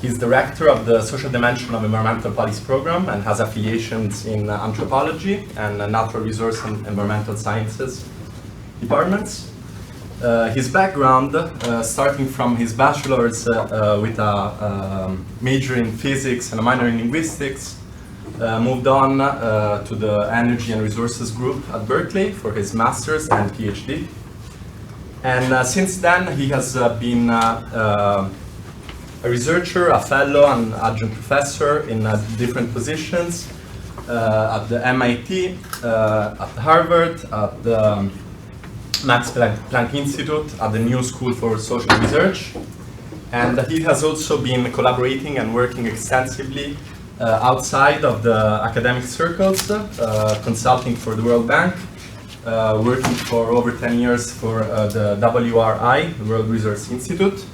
He's director of the social dimension of environmental policy program and has affiliations in anthropology and natural resource and environmental sciences departments. His background, starting from his bachelor's with a major in physics and a minor in linguistics, moved on to the energy and resources group at Berkeley for his master's and PhD. And since then, he has been a researcher, a fellow, and adjunct professor in different positions at the MIT, at Harvard, at the Max Planck Institute, at the New School for Social Research. And he has also been collaborating and working extensively outside of the academic circles, consulting for the World Bank, working for over 10 years for the WRI, the World Resource Institute.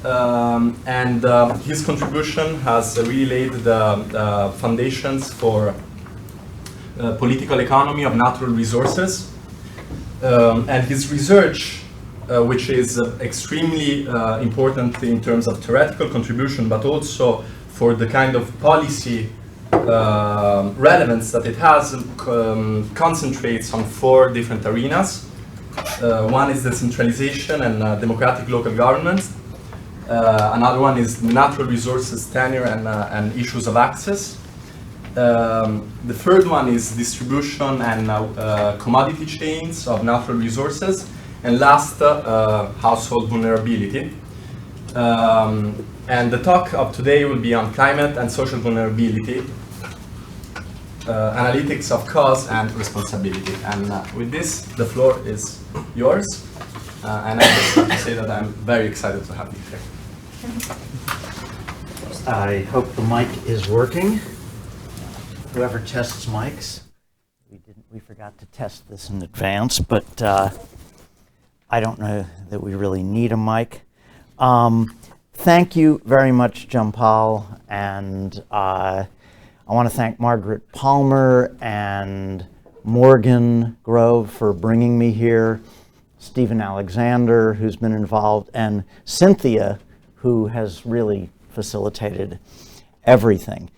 And his contribution has really laid the foundations for political economy of natural resources. And his research, which is extremely important in terms of theoretical contribution, but also for the kind of policy relevance that it has, concentrates on 4 different arenas. One is decentralization and democratic local governments. Another one is natural resources tenure and issues of access. The third one is distribution and commodity chains of natural resources. And last, household vulnerability. And the talk of today will be on climate and social vulnerability, analytics of cause and responsibility. And with this, the floor is yours. And I just have to say that I'm very excited to have you here. I hope the mic is working. Whoever tests mics, we forgot to test this in advance, but I don't know that we really need a mic. Thank you very much, Jampal, and I want to thank Margaret Palmer and Morgan Grove for bringing me here, Stephen Alexander, who's been involved, and Cynthia, who has really facilitated everything.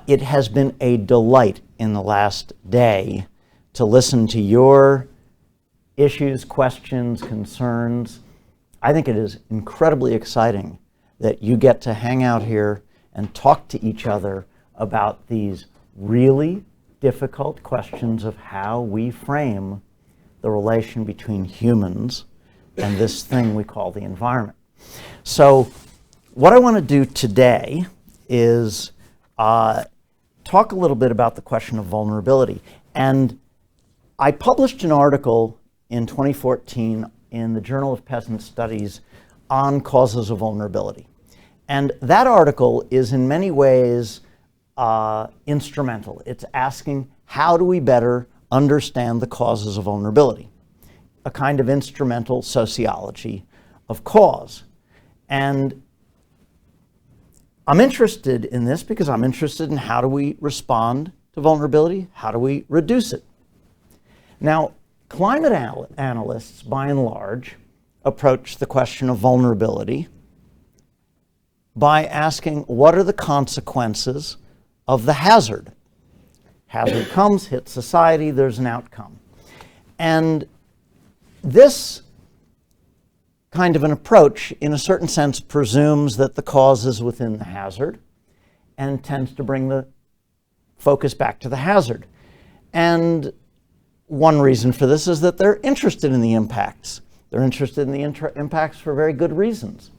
It has been a delight in the last day to listen to your issues, questions, concerns. I think it is incredibly exciting that you get to hang out here and talk to each other about these really difficult questions of how we frame the relation between humans and this thing we call the environment. So what I want to do today is talk a little bit about the question of vulnerability. And I published an article in 2014 in the Journal of Peasant Studies on causes of vulnerability. And that article is in many ways instrumental. It's asking, how do we better understand the causes of vulnerability? A kind of instrumental sociology of cause. And I'm interested in this because I'm interested in how do we respond to vulnerability? How do we reduce it? Now, climate analysts, by and large, approach the question of vulnerability by asking, what are the consequences of the hazard? Hazard comes, hits society, there's an outcome. And this kind of an approach, in a certain sense, presumes that the cause is within the hazard and tends to bring the focus back to the hazard. And one reason for this is that they're interested in the impacts. They're interested in the impacts for very good reasons,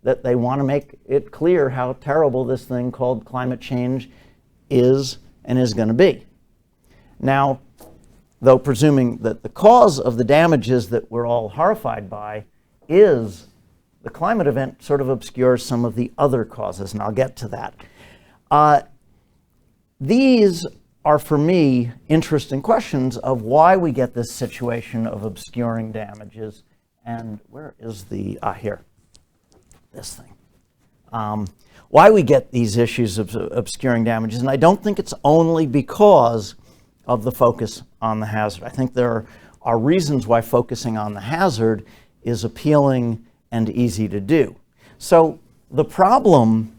that they want to make it clear how terrible this thing called climate change is and is going to be. Now, though presuming that the cause of the damages that we're all horrified by is the climate event, sort of obscures some of the other causes, and I'll get to that. These are, for me, interesting questions of why we get this situation of obscuring damages. And where is the, here, this thing. Why we get these issues of obscuring damages. And I don't think it's only because of the focus on the hazard. I think there are reasons why focusing on the hazard is appealing and easy to do. So the problem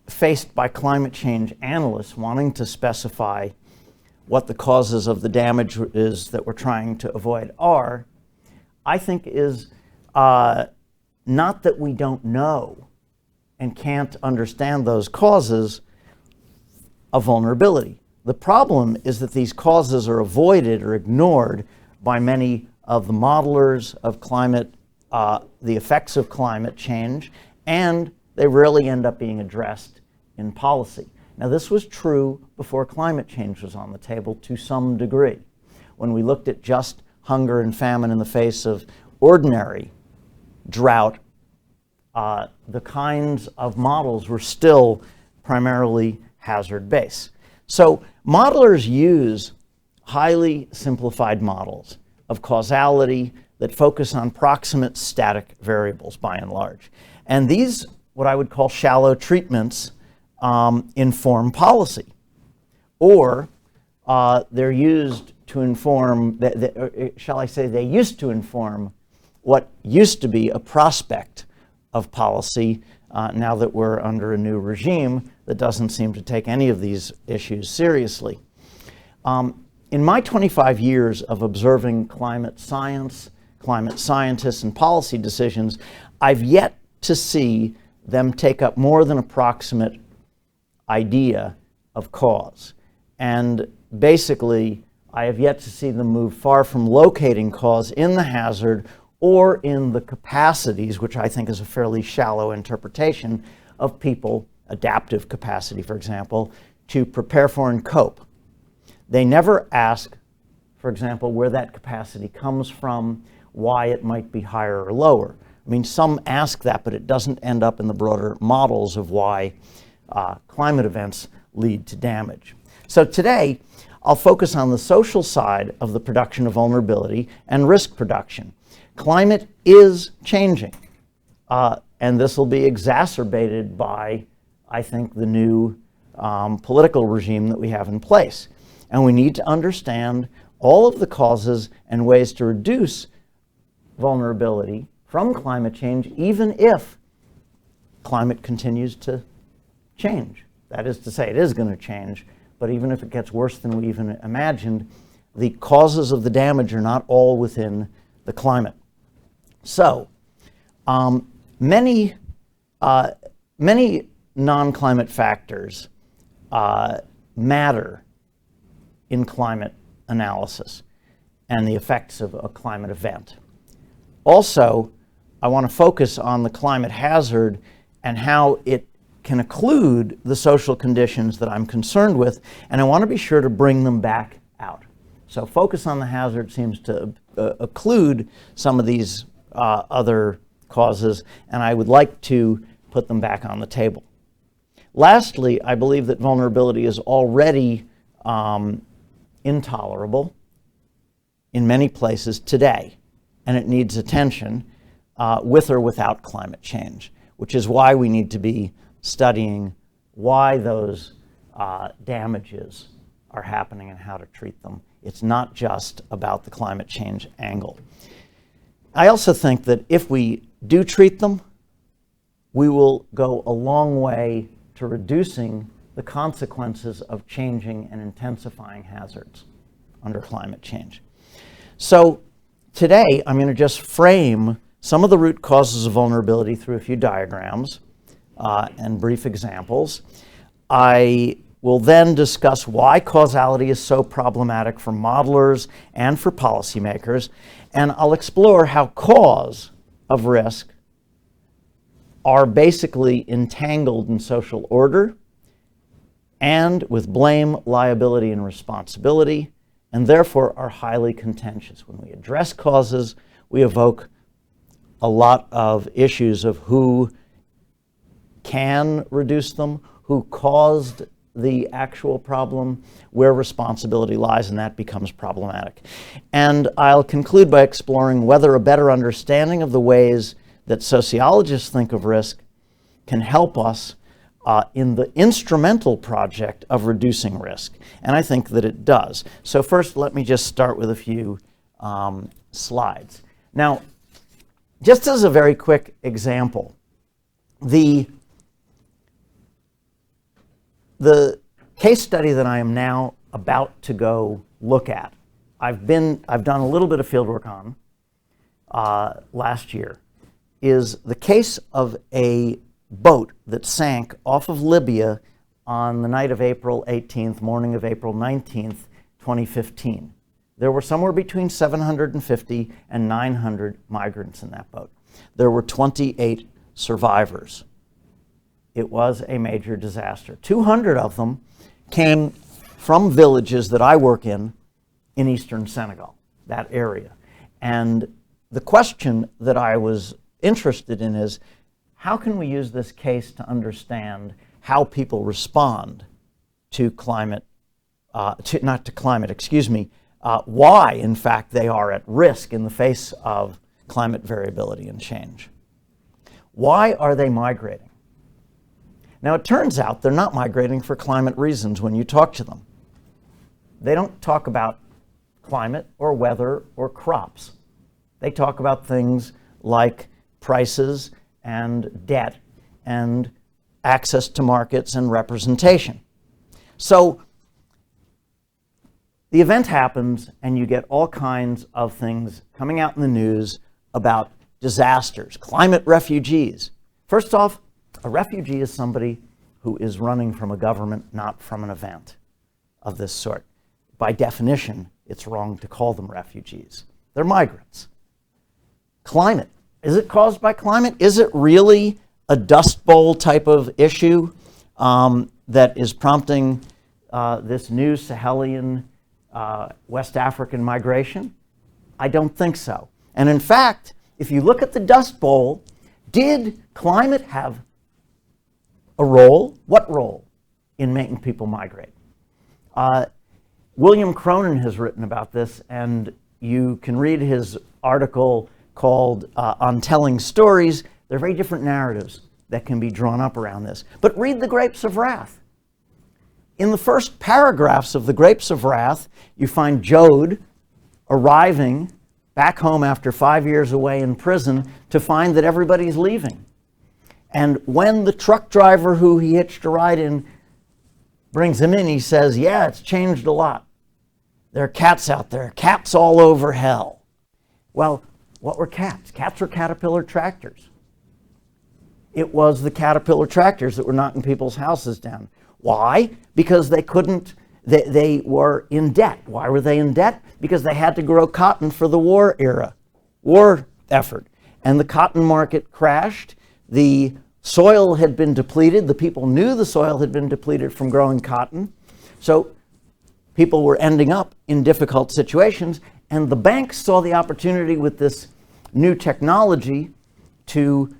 faced by climate change analysts wanting to specify what the causes of the damage is that we're trying to avoid are, I think, is not that we don't know and can't understand those causes of vulnerability. The problem is that these causes are avoided or ignored by many of the modelers of climate, the effects of climate change, and they rarely end up being addressed in policy. Now, this was true before climate change was on the table to some degree. When we looked at just hunger and famine in the face of ordinary drought, the kinds of models were still primarily hazard-based. So modelers use highly simplified models of causality that focus on proximate static variables by and large. And these, what I would call shallow treatments, inform policy. Or they're used to inform, shall I say, they used to inform what used to be a prospect of policy now that we're under a new regime that doesn't seem to take any of these issues seriously. In my 25 years of observing climate science, climate scientists, and policy decisions, I've yet to see them take up more than approximate idea of cause. And basically, I have yet to see them move far from locating cause in the hazard or in the capacities, which I think is a fairly shallow interpretation of people, adaptive capacity, for example, to prepare for and cope. They never ask, for example, where that capacity comes from, why it might be higher or lower. I mean, some ask that, but it doesn't end up in the broader models of why climate events lead to damage. So today, I'll focus on the social side of the production of vulnerability and risk production. Climate is changing, and this will be exacerbated by, I think, the new political regime that we have in place. And we need to understand all of the causes and ways to reduce vulnerability from climate change, even if climate continues to change. That is to say, it is going to change, but even if it gets worse than we even imagined, the causes of the damage are not all within the climate. So, many non-climate factors matter in climate analysis and the effects of a climate event. Also, I want to focus on the climate hazard and how it can occlude the social conditions that I'm concerned with, and I want to be sure to bring them back out. So focus on the hazard seems to occlude some of these other causes, and I would like to put them back on the table. Lastly, I believe that vulnerability is already intolerable in many places today, and it needs attention with or without climate change, which is why we need to be studying why those damages are happening and how to treat them. It's not just about the climate change angle. I also think that if we do treat them, we will go a long way to reducing the consequences of changing and intensifying hazards under climate change. So today, I'm going to just frame some of the root causes of vulnerability through a few diagrams and brief examples. I will then discuss why causality is so problematic for modelers and for policymakers, and I'll explore how cause of risk are basically entangled in social order and with blame, liability, and responsibility, and therefore are highly contentious. When we address causes, we evoke a lot of issues of who can reduce them, who caused the actual problem, where responsibility lies, and that becomes problematic. And I'll conclude by exploring whether a better understanding of the ways that sociologists think of risk can help us in the instrumental project of reducing risk. And I think that it does. So first, let me just start with a few slides. Now, just as a very quick example, The case study that I am now about to go look at, I've done a little bit of fieldwork on last year, is the case of a boat that sank off of Libya on the night of April 18th, morning of April 19th, 2015. There were somewhere between 750 and 900 migrants in that boat. There were 28 survivors. It was a major disaster. 200 of them came from villages that I work in eastern Senegal, that area. And the question that I was interested in is, how can we use this case to understand how people respond to climate, why, in fact, they are at risk in the face of climate variability and change. Why are they migrating? Now, it turns out they're not migrating for climate reasons when you talk to them. They don't talk about climate or weather or crops. They talk about things like prices and debt and access to markets and representation. So the event happens and you get all kinds of things coming out in the news about disasters, climate refugees. First off, a refugee is somebody who is running from a government, not from an event of this sort. By definition, it's wrong to call them refugees. They're migrants. Climate. Is it caused by climate? Is it really a Dust Bowl type of issue that is prompting this new Sahelian West African migration? I don't think so. And in fact, if you look at the Dust Bowl, did climate have a role? What role in making people migrate? William Cronin has written about this, and you can read his article called On Telling Stories. There are very different narratives that can be drawn up around this. But read The Grapes of Wrath. In the first paragraphs of The Grapes of Wrath, you find Jode arriving back home after 5 years away in prison to find that everybody's leaving. And when the truck driver who he hitched a ride in brings him in, he says, yeah, it's changed a lot. There are cats out there, cats all over hell. Well, what were cats? Cats were caterpillar tractors. It was the caterpillar tractors that were knocking people's houses down. Why? Because they couldn't, they were in debt. Why were they in debt? Because they had to grow cotton for the war effort. And the cotton market crashed. The soil had been depleted. The people knew the soil had been depleted from growing cotton. So people were ending up in difficult situations. And the banks saw the opportunity with this new technology to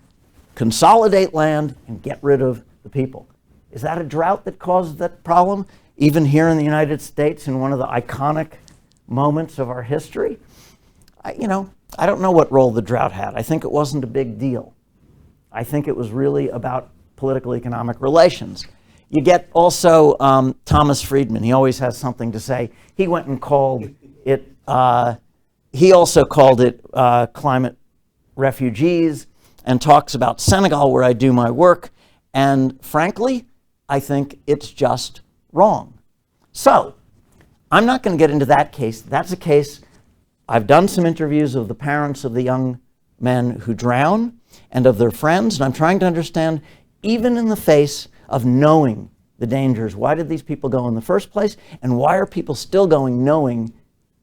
consolidate land and get rid of the people. Is that a drought that caused that problem? Even here in the United States, in one of the iconic moments of our history? I don't know what role the drought had. I think it wasn't a big deal. I think it was really about political economic relations. You get also Thomas Friedman. He always has something to say. He went and called it, he also called it climate refugees, and talks about Senegal, where I do my work. And frankly, I think it's just wrong. So I'm not going to get into that case. That's a case, I've done some interviews of the parents of the young men who drown and of their friends, and I'm trying to understand, even in the face of knowing the dangers, why did these people go in the first place, and why are people still going knowing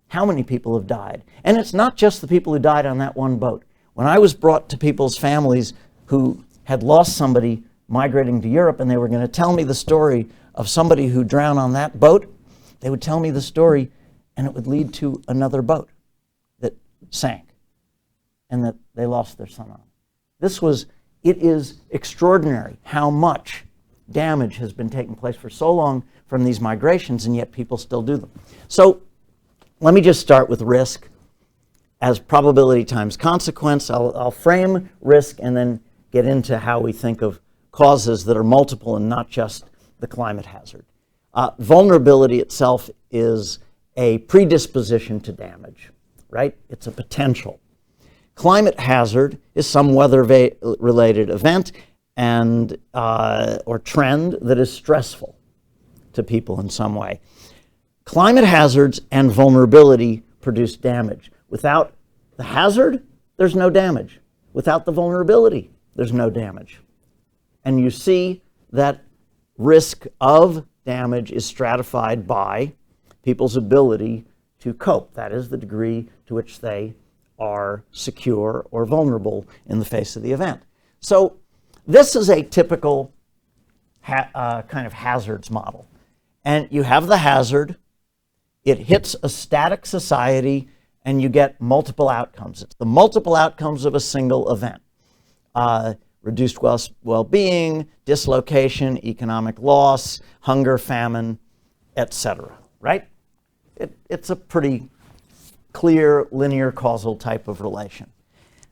how many people have died? And it's not just the people who died on that one boat. When I was brought to people's families who had lost somebody migrating to Europe, and they were going to tell me the story of somebody who drowned on that boat, they would tell me the story, and it would lead to another boat that sank and that they lost their son on. It is extraordinary how much damage has been taking place for so long from these migrations, and yet people still do them. So let me just start with risk as probability times consequence. I'll frame risk and then get into how we think of causes that are multiple and not just the climate hazard. Vulnerability itself is a predisposition to damage, right? It's a potential. Climate hazard is some weather-related event, and or trend that is stressful to people in some way. Climate hazards and vulnerability produce damage. Without the hazard, there's no damage. Without the vulnerability, there's no damage. And you see that risk of damage is stratified by people's ability to cope. That is the degree to which they are secure or vulnerable in the face of the event. So this is a typical kind of hazards model. And you have the hazard, it hits a static society, and you get multiple outcomes. It's the multiple outcomes of a single event. Reduced well-being, dislocation, economic loss, hunger, famine, etc. Right? It's a pretty clear, linear, causal type of relation.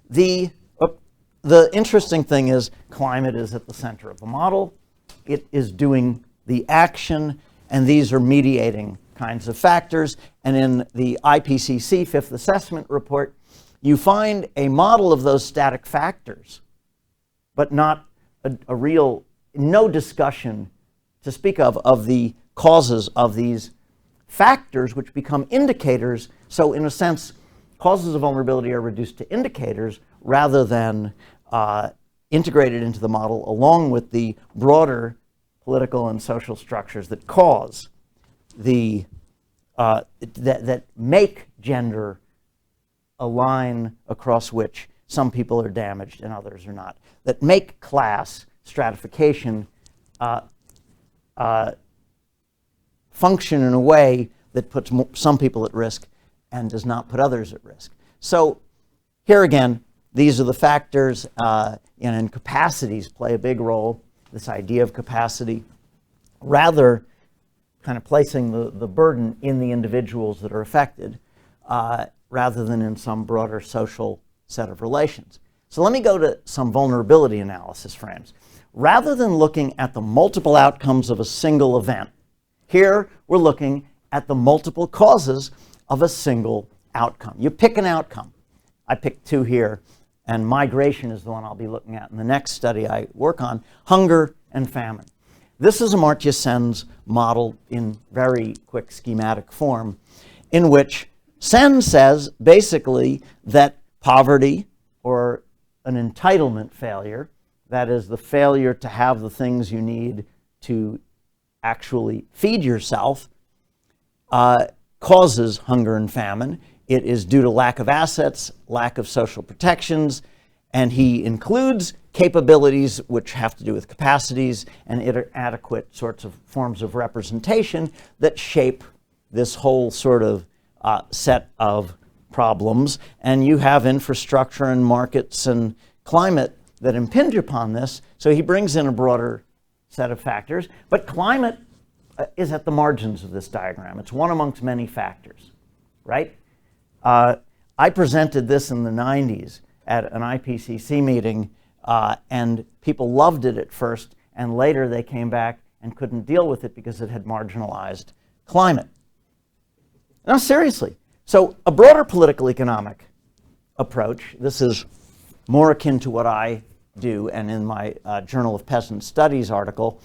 The interesting thing is climate is at the center of the model. It is doing the action, and these are mediating kinds of factors. And in the IPCC Fifth Assessment Report, you find a model of those static factors, but not no discussion to speak of the causes of these factors, which become indicators. So in a sense, causes of vulnerability are reduced to indicators rather than integrated into the model along with the broader political and social structures that cause the, that make gender a line across which some people are damaged and others are not, that make class stratification function in a way that puts some people at risk and does not put others at risk. So here again, these are the factors, and capacities play a big role, this idea of capacity, rather kind of placing the burden in the individuals that are affected, rather than in some broader social set of relations. So let me go to some vulnerability analysis frames. Rather than looking at the multiple outcomes of a single event, here we're looking at the multiple causes of a single outcome. You pick an outcome. I picked two here, and migration is the one I'll be looking at in the next study I work on, hunger and famine. This is Amartya Sen's model in very quick schematic form, in which Sen says basically that poverty, or an entitlement failure, that is the failure to have the things you need to actually feed yourself, causes hunger and famine. It is due to lack of assets, lack of social protections, and he includes capabilities which have to do with capacities and inadequate sorts of forms of representation that shape this whole sort of set of problems. And you have infrastructure and markets and climate that impinge upon this. So he brings in a broader set of factors. But climate is at the margins of this diagram. It's one amongst many factors, right? I presented this in the 90s at an IPCC meeting, and people loved it at first, and later they came back and couldn't deal with it because it had marginalized climate. No, seriously. So a broader political economic approach, this is more akin to what I do, and in my Journal of Peasant Studies article,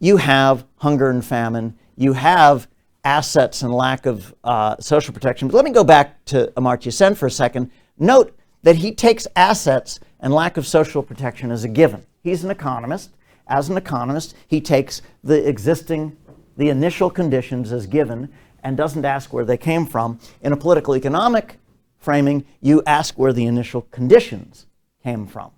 you have hunger and famine, you have assets and lack of social protection. But let me go back to Amartya Sen for a second. Note that he takes assets and lack of social protection as a given. He's an economist. As an economist, he takes the initial conditions as given and doesn't ask where they came from. In a political economic framing, you ask where the initial conditions came from.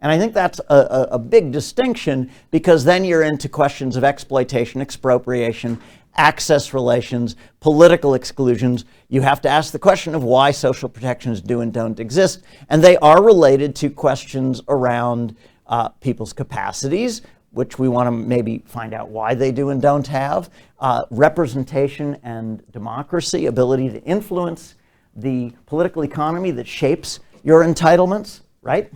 And I think that's a big distinction, because then you're into questions of exploitation, expropriation, access relations, political exclusions. You have to ask the question of why social protections do and don't exist. And they are related to questions around people's capacities, which we want to maybe find out why they do and don't have, representation and democracy, ability to influence the political economy that shapes your entitlements, right?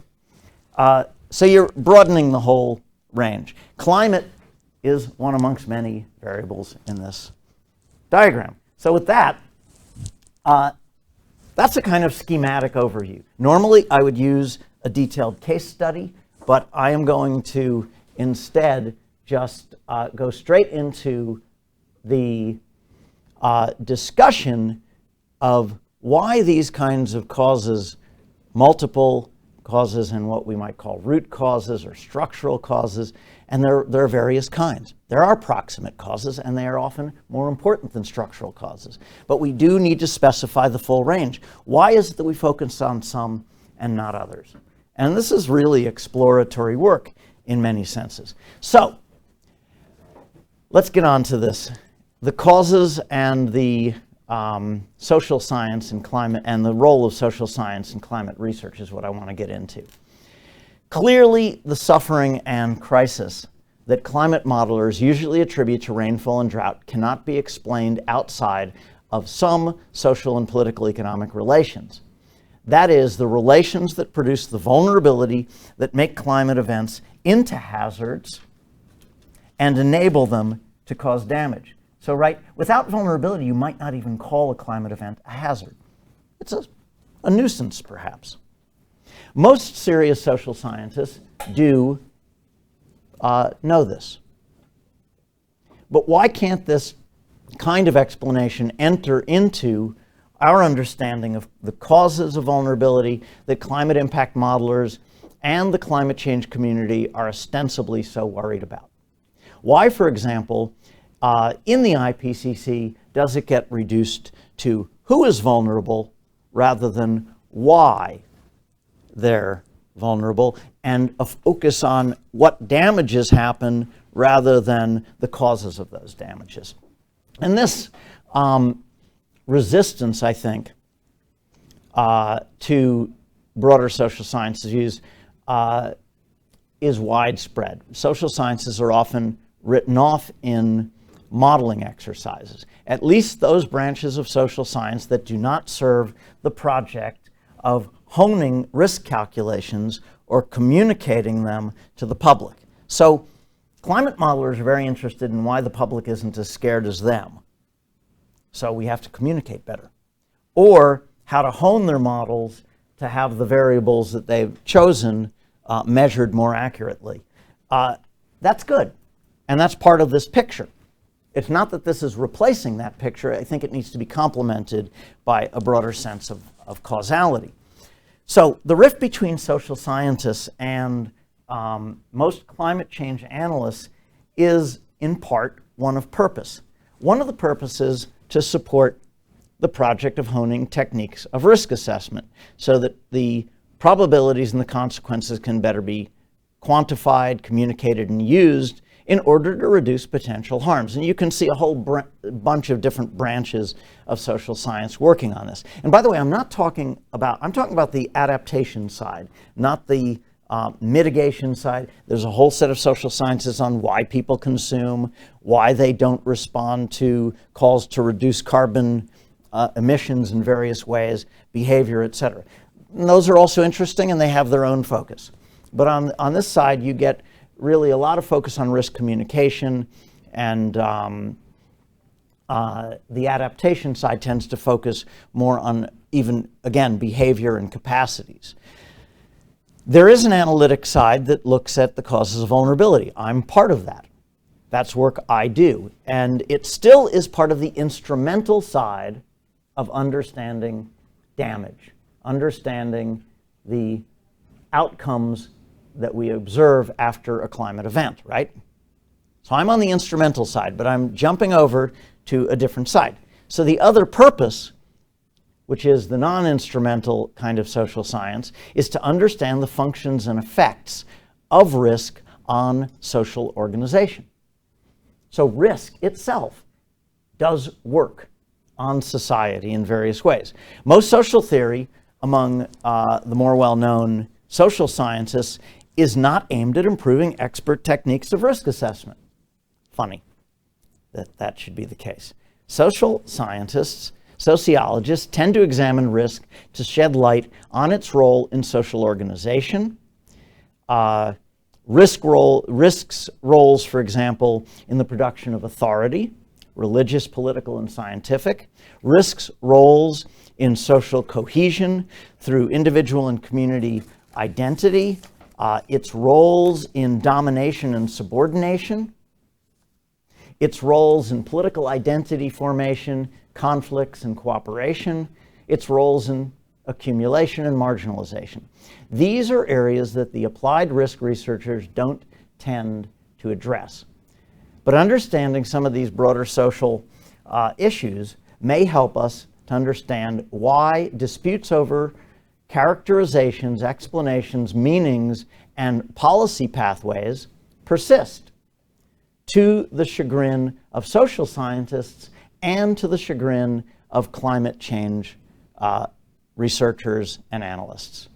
So you're broadening the whole range. Climate is one amongst many variables in this diagram. So with that, that's a kind of schematic overview. Normally, I would use a detailed case study but I am going to instead just go straight into the discussion of why these kinds of causes, multiple causes and what we might call root causes or structural causes, and there are various kinds. There are proximate causes, and they are often more important than structural causes. But we do need to specify the full range. Why is it that we focus on some and not others? And this is really exploratory work in many senses. So let's get on to this. The causes and the social science and climate, and the role of social science and climate research is what I want to get into. Clearly, the suffering and crisis that climate modelers usually attribute to rainfall and drought cannot be explained outside of some social and political economic relations. That is, the relations that produce the vulnerability that make climate events into hazards and enable them to cause damage. So, right, without vulnerability, you might not even call a climate event a hazard. It's a nuisance, perhaps. Most serious social scientists do know this. But why can't this kind of explanation enter into our understanding of the causes of vulnerability that climate impact modelers and the climate change community are ostensibly so worried about? Why, for example, in the IPCC, does it get reduced to who is vulnerable rather than why they're vulnerable, and a focus on what damages happen rather than the causes of those damages? And this resistance, I think, to broader social sciences use is widespread. Social sciences are often written off in modeling exercises, at least those branches of social science that do not serve the project of honing risk calculations or communicating them to the public. So climate modelers are very interested in why the public isn't as scared as them. So we have to communicate better. Or how to hone their models to have the variables that they've chosen measured more accurately. That's good. And that's part of this picture. It's not that this is replacing that picture. I think it needs to be complemented by a broader sense of causality. So the rift between social scientists and most climate change analysts is in part one of purpose. One of the purposes to support the project of honing techniques of risk assessment so that the probabilities and the consequences can better be quantified, communicated, and used in order to reduce potential harms. And you can see a whole bunch of different branches of social science working on this. And by the way, I'm talking about the adaptation side, not the mitigation side. There's a whole set of social sciences on why people consume, why they don't respond to calls to reduce carbon emissions in various ways, behavior, etc. And those are also interesting, and they have their own focus. But on this side, you get really a lot of focus on risk communication, and the adaptation side tends to focus more on even, again, behavior and capacities. There is an analytic side that looks at the causes of vulnerability. I'm part of that. That's work I do. And it still is part of the instrumental side of understanding damage, understanding the outcomes that we observe after a climate event, right? So I'm on the instrumental side, but I'm jumping over to a different side. So the other purpose, which is the non-instrumental kind of social science, is to understand the functions and effects of risk on social organization. So risk itself does work on society in various ways. Most social theory among the more well-known social scientists is not aimed at improving expert techniques of risk assessment. Funny that should be the case. Social scientists, sociologists tend to examine risk to shed light on its role in social organization, risks roles, for example, in the production of authority, religious, political, and scientific, risks roles in social cohesion through individual and community identity, its roles in domination and subordination, its roles in political identity formation, conflicts and cooperation, its roles in accumulation and marginalization. These are areas that the applied risk researchers don't tend to address. But understanding some of these broader social issues may help us to understand why disputes over characterizations, explanations, meanings, and policy pathways persist, to the chagrin of social scientists and to the chagrin of climate change researchers and analysts.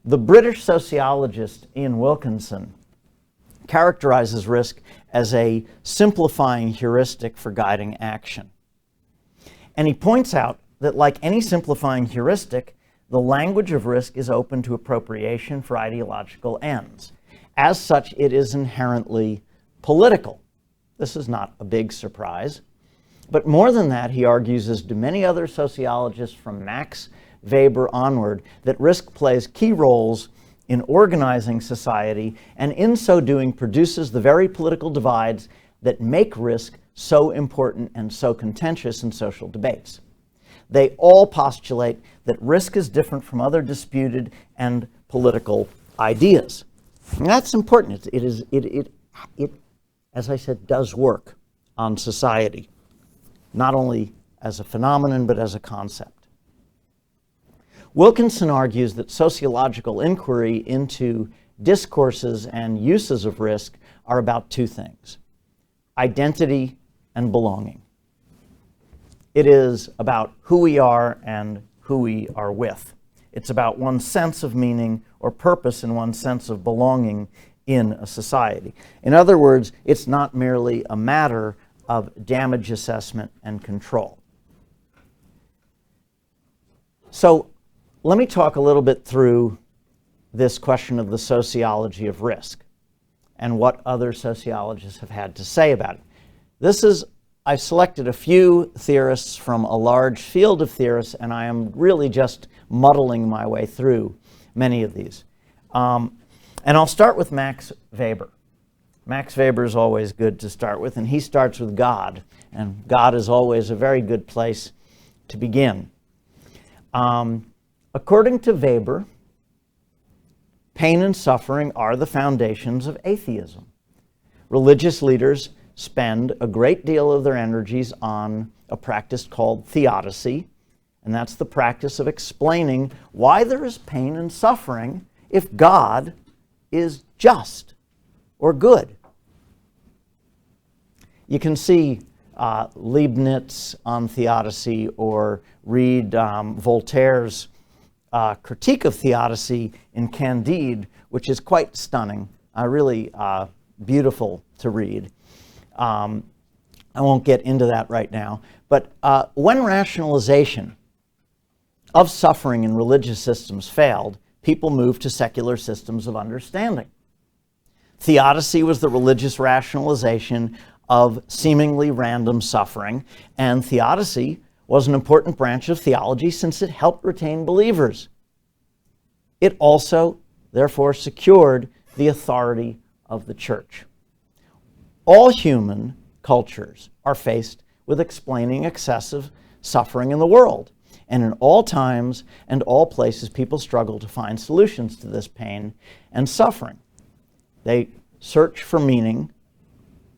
The British sociologist Ian Wilkinson characterizes risk as a simplifying heuristic for guiding action. And he points out that, like any simplifying heuristic, the language of risk is open to appropriation for ideological ends. As such, it is inherently political. This is not a big surprise. But more than that, he argues, as do many other sociologists from Max Weber onward, that risk plays key roles in organizing society, and in so doing produces the very political divides that make risk so important and so contentious in social debates. They all postulate that risk is different from other disputed and political ideas. And that's important. It, as I said, does work on society, not only as a phenomenon, but as a concept. Wilkinson argues that sociological inquiry into discourses and uses of risk are about two things: identity and belonging. It is about who we are and who we are with. It's about one's sense of meaning or purpose and one's sense of belonging in a society. In other words, it's not merely a matter of damage assessment and control. So let me talk a little bit through this question of the sociology of risk and what other sociologists have had to say about it. I've selected a few theorists from a large field of theorists, and I am really just muddling my way through many of these. And I'll start with Max Weber. Max Weber is always good to start with, and he starts with God, and God is always a very good place to begin. According to Weber, pain and suffering are the foundations of atheism. Religious leaders spend a great deal of their energies on a practice called Theodicy, and that's the practice of explaining why there is pain and suffering if God is just or good. You can see Leibniz on Theodicy, or read Voltaire's critique of Theodicy in Candide, which is quite stunning, really beautiful to read. I won't get into that right now, but when rationalization of suffering in religious systems failed, people moved to secular systems of understanding. Theodicy was the religious rationalization of seemingly random suffering, and Theodicy was an important branch of theology since it helped retain believers. It also, therefore, secured the authority of the church. All human cultures are faced with explaining excessive suffering in the world. And in all times and all places, people struggle to find solutions to this pain and suffering. They search for meaning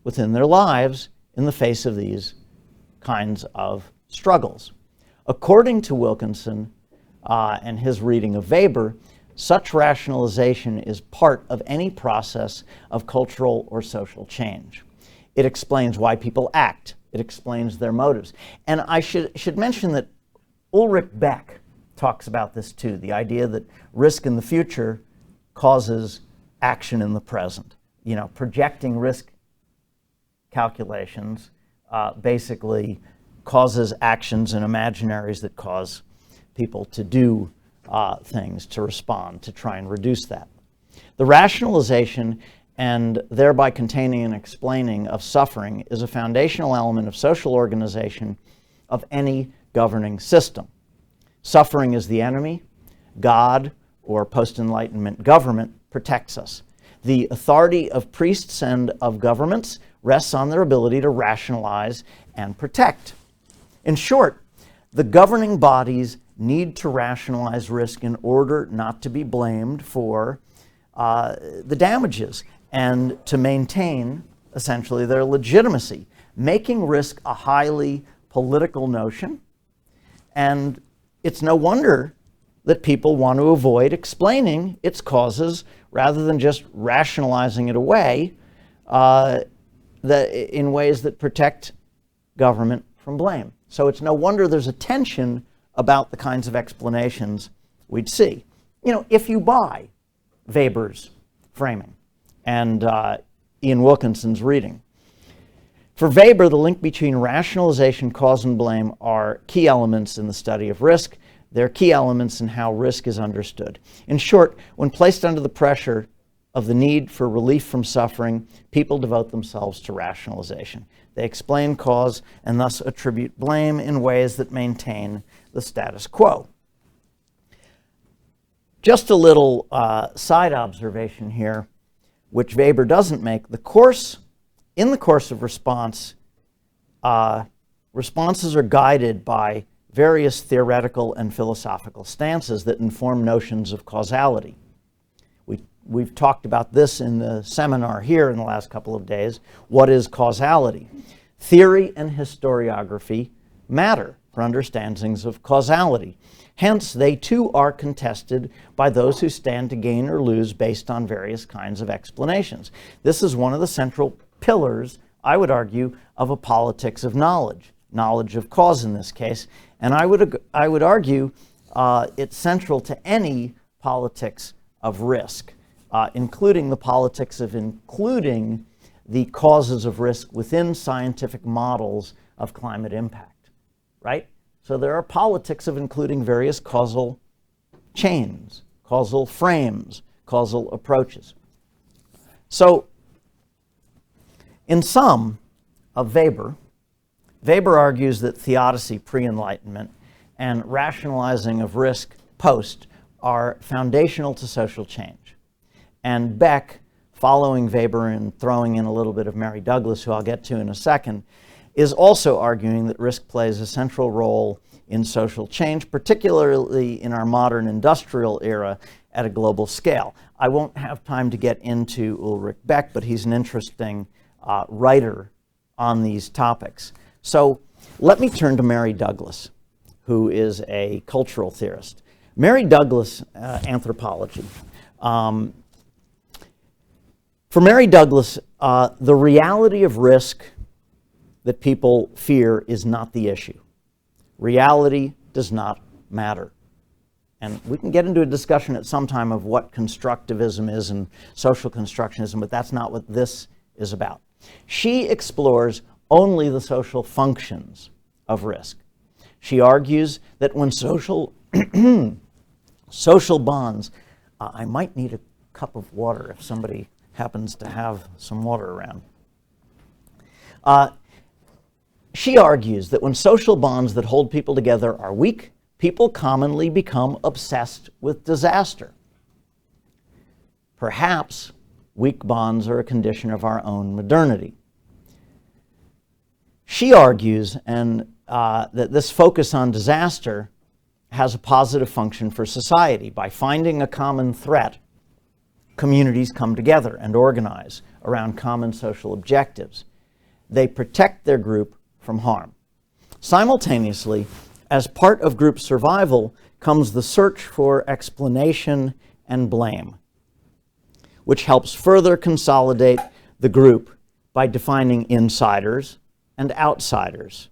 within their lives in the face of these kinds of struggles. According to Wilkinson and his reading of Weber, such rationalization is part of any process of cultural or social change. It explains why people act. It explains their motives. And I should mention that Ulrich Beck talks about this too, the idea that risk in the future causes action in the present. You know, projecting risk calculations basically causes actions and imaginaries that cause people to do things, to respond, to try and reduce that. The rationalization and thereby containing and explaining of suffering is a foundational element of social organization of any governing system. Suffering is the enemy. God, or post-Enlightenment government, protects us. The authority of priests and of governments rests on their ability to rationalize and protect. In short, the governing bodies need to rationalize risk in order not to be blamed for the damages and to maintain, essentially, their legitimacy, making risk a highly political notion. And it's no wonder that people want to avoid explaining its causes rather than just rationalizing it away in ways that protect government from blame. So it's no wonder there's a tension about the kinds of explanations we'd see. You know, if you buy Weber's framing and Ian Wilkinson's reading, for Weber, the link between rationalization, cause, and blame are key elements in the study of risk. They're key elements in how risk is understood. In short, when placed under the pressure of the need for relief from suffering, people devote themselves to rationalization. They explain cause and thus attribute blame in ways that maintain the status quo. Just a little side observation here, which Weber doesn't make. In the course of response, responses are guided by various theoretical and philosophical stances that inform notions of causality. We've talked about this in the seminar here in the last couple of days. What is causality? Theory and historiography matter for understandings of causality. Hence, they too are contested by those who stand to gain or lose based on various kinds of explanations. This is one of the central pillars, I would argue, of a politics of knowledge of cause in this case, and I would argue it's central to any politics of risk, including the politics of including the causes of risk within scientific models of climate impact, right? So there are politics of including various causal chains, causal frames, causal approaches. So in sum of Weber argues that theodicy pre-Enlightenment and rationalizing of risk post are foundational to social change. And Beck, following Weber and throwing in a little bit of Mary Douglas, who I'll get to in a second, is also arguing that risk plays a central role in social change, particularly in our modern industrial era at a global scale. I won't have time to get into Ulrich Beck, but he's an interesting writer on these topics. So let me turn to Mary Douglas, who is a cultural theorist. Mary Douglas, anthropology. For Mary Douglas, the reality of risk that people fear is not the issue. Reality does not matter. And we can get into a discussion at some time of what constructivism is and social constructionism, but that's not what this is about. She explores only the social functions of risk. She argues that when social bonds, I might need a cup of water if somebody happens to have some water around. She argues that when social bonds that hold people together are weak, people commonly become obsessed with disaster. Perhaps weak bonds are a condition of our own modernity. She argues that this focus on disaster has a positive function for society. By finding a common threat, communities come together and organize around common social objectives. They protect their group from harm. Simultaneously, as part of group survival comes the search for explanation and blame, which helps further consolidate the group by defining insiders and outsiders.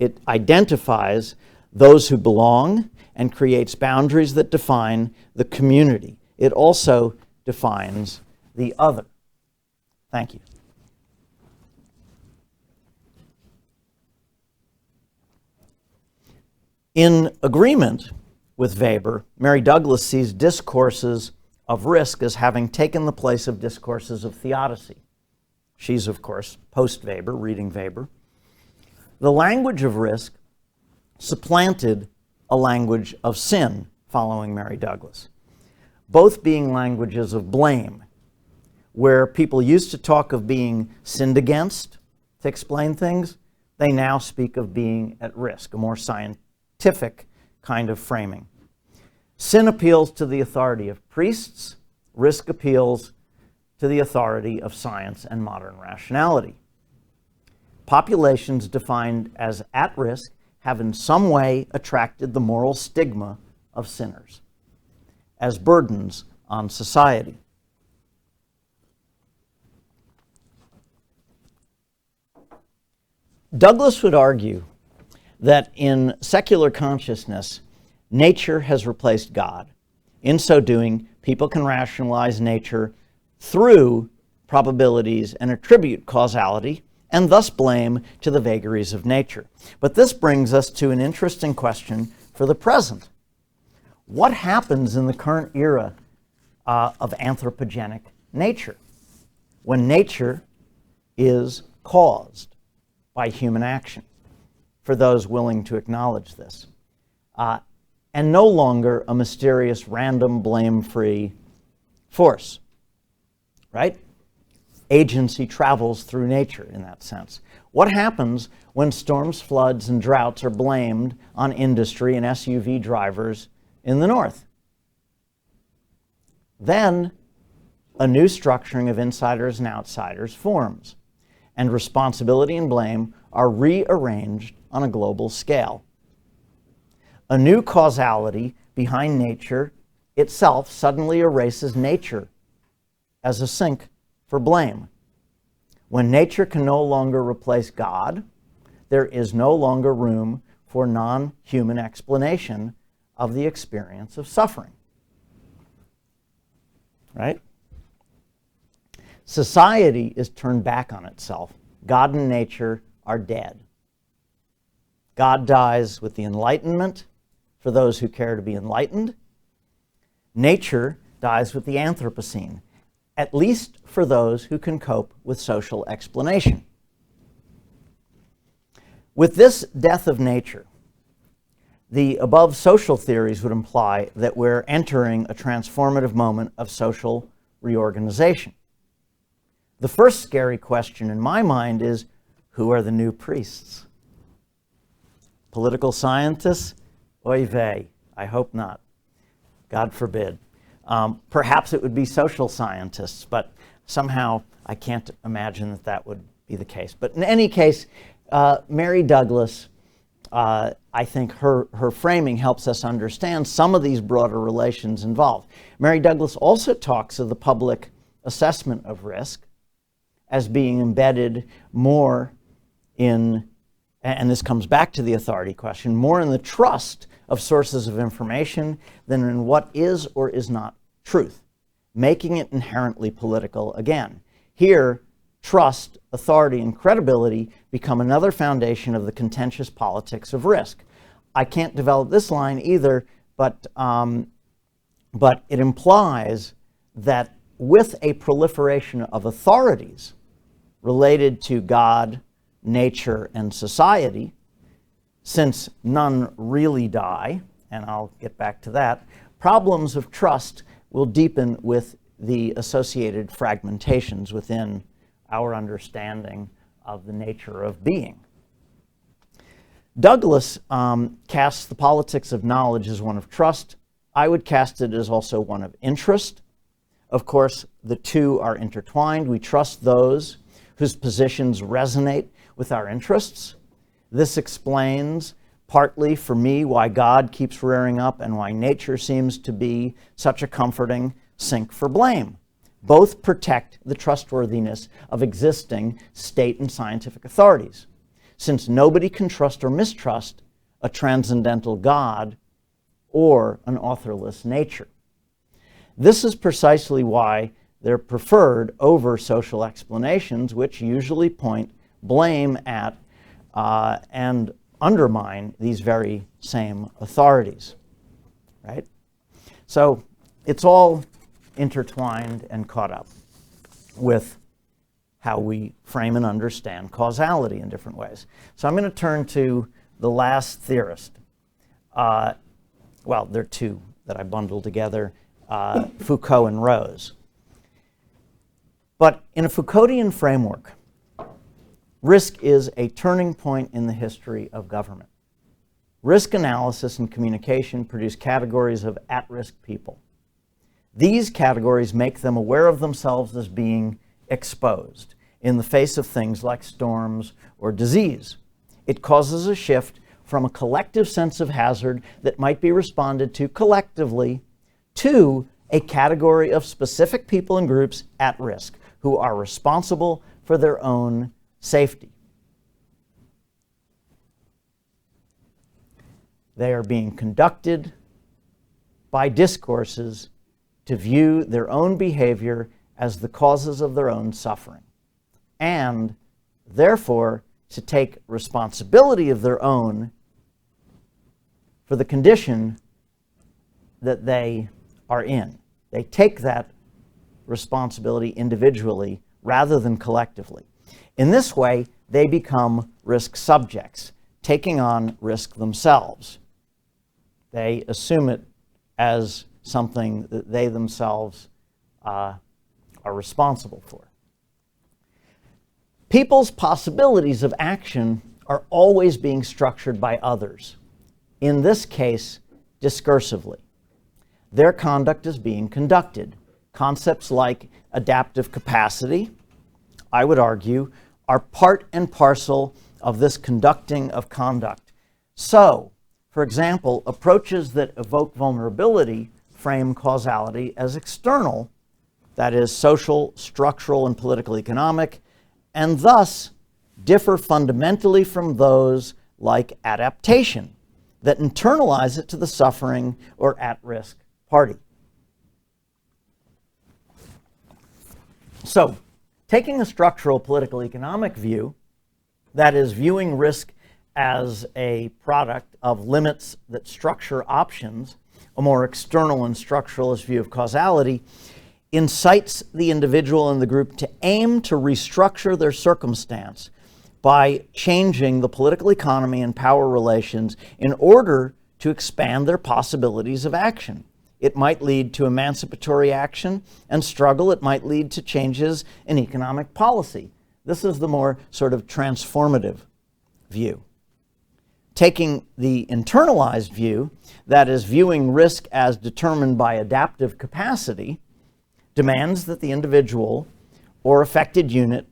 It identifies those who belong and creates boundaries that define the community. It also defines the other. Thank you. In agreement with Weber, Mary Douglas sees discourses of risk as having taken the place of discourses of theodicy. She's, of course, post-Weber, reading Weber. The language of risk supplanted a language of sin following Mary Douglas. both being languages of blame, where people used to talk of being sinned against to explain things, they now speak of being at risk, a more scientific kind of framing. Sin appeals to the authority of priests, risk appeals to the authority of science and modern rationality. Populations defined as at risk have in some way attracted the moral stigma of sinners as burdens on society. Douglas would argue that in secular consciousness, nature has replaced God. In so doing, people can rationalize nature through probabilities and attribute causality, and thus blame to the vagaries of nature. But this brings us to an interesting question for the present. What happens in the current era of anthropogenic nature, when nature is caused by human action, for those willing to acknowledge this, and no longer a mysterious, random, blame-free force, right? Agency travels through nature in that sense. What happens when storms, floods, and droughts are blamed on industry and SUV drivers in the north? Then a new structuring of insiders and outsiders forms, and responsibility and blame are rearranged on a global scale. A new causality behind nature itself suddenly erases nature as a sink for blame. When nature can no longer replace God, there is no longer room for non-human explanation of the experience of suffering. Right? Society is turned back on itself. God and nature are dead. God dies with the Enlightenment for those who care to be enlightened. Nature dies with the Anthropocene, at least for those who can cope with social explanation. With this death of nature, the above social theories would imply that we're entering a transformative moment of social reorganization. The first scary question in my mind is, who are the new priests? Political scientists? Oy vey, I hope not. God forbid. Perhaps it would be social scientists, but somehow I can't imagine that that would be the case. But in any case, Mary Douglas, I think her framing helps us understand some of these broader relations involved. Mary Douglas also talks of the public assessment of risk as being embedded more in, and this comes back to the authority question, more in the trust of sources of information than in what is or is not truth, making it inherently political again. Here, trust, authority, and credibility become another foundation of the contentious politics of risk. I can't develop this line either, but it implies that with a proliferation of authorities related to God, nature, and society, since none really die, and I'll get back to that, problems of trust will deepen with the associated fragmentations within our understanding of the nature of being. Douglas casts the politics of knowledge as one of trust. I would cast it as also one of interest. Of course, the two are intertwined. We trust those whose positions resonate with our interests. This explains partly for me why God keeps rearing up and why nature seems to be such a comforting sink for blame. Both protect the trustworthiness of existing state and scientific authorities, since nobody can trust or mistrust a transcendental God or an authorless nature. This is precisely why they're preferred over social explanations, which usually point blame at and undermine these very same authorities, right? So it's all intertwined and caught up with how we frame and understand causality in different ways. So I'm going to turn to the last theorist. Well, there are two that I bundled together. Foucault and Rose. But in a Foucauldian framework, risk is a turning point in the history of government. Risk analysis and communication produce categories of at-risk people. These categories make them aware of themselves as being exposed in the face of things like storms or disease. It causes a shift from a collective sense of hazard that might be responded to collectively to a category of specific people and groups at risk who are responsible for their own safety. They are being conducted by discourses to view their own behavior as the causes of their own suffering, and therefore to take responsibility of their own for the condition that they are in. They take that responsibility individually rather than collectively. In this way, they become risk subjects, taking on risk themselves. They assume it as something that they themselves are responsible for. People's possibilities of action are always being structured by others, in this case, discursively. Their conduct is being conducted. Concepts like adaptive capacity, I would argue, are part and parcel of this conducting of conduct. So, for example, approaches that evoke vulnerability frame causality as external, that is, social, structural, and political economic, and thus differ fundamentally from those like adaptation, that internalize it to the suffering or at-risk party. So, taking a structural political economic view, that is, viewing risk as a product of limits that structure options, a more external and structuralist view of causality, incites the individual and the group to aim to restructure their circumstance by changing the political economy and power relations in order to expand their possibilities of action. It might lead to emancipatory action and struggle. It might lead to changes in economic policy. This is the more sort of transformative view. Taking the internalized view, that is, viewing risk as determined by adaptive capacity, demands that the individual or affected unit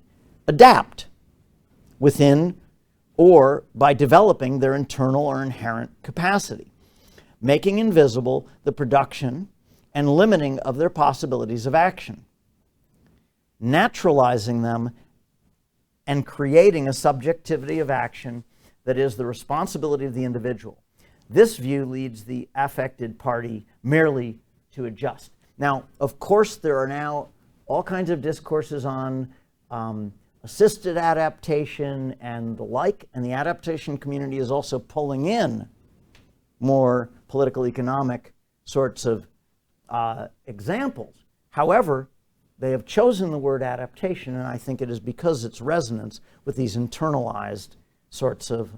adapt within or by developing their internal or inherent capacity, making invisible the production and limiting of their possibilities of action, naturalizing them and creating a subjectivity of action that is the responsibility of the individual. This view leads the affected party merely to adjust. Now, of course, there are now all kinds of discourses on assisted adaptation and the like, and the adaptation community is also pulling in more political economic sorts of examples. However, they have chosen the word adaptation, and I think it is because its resonance with these internalized sorts of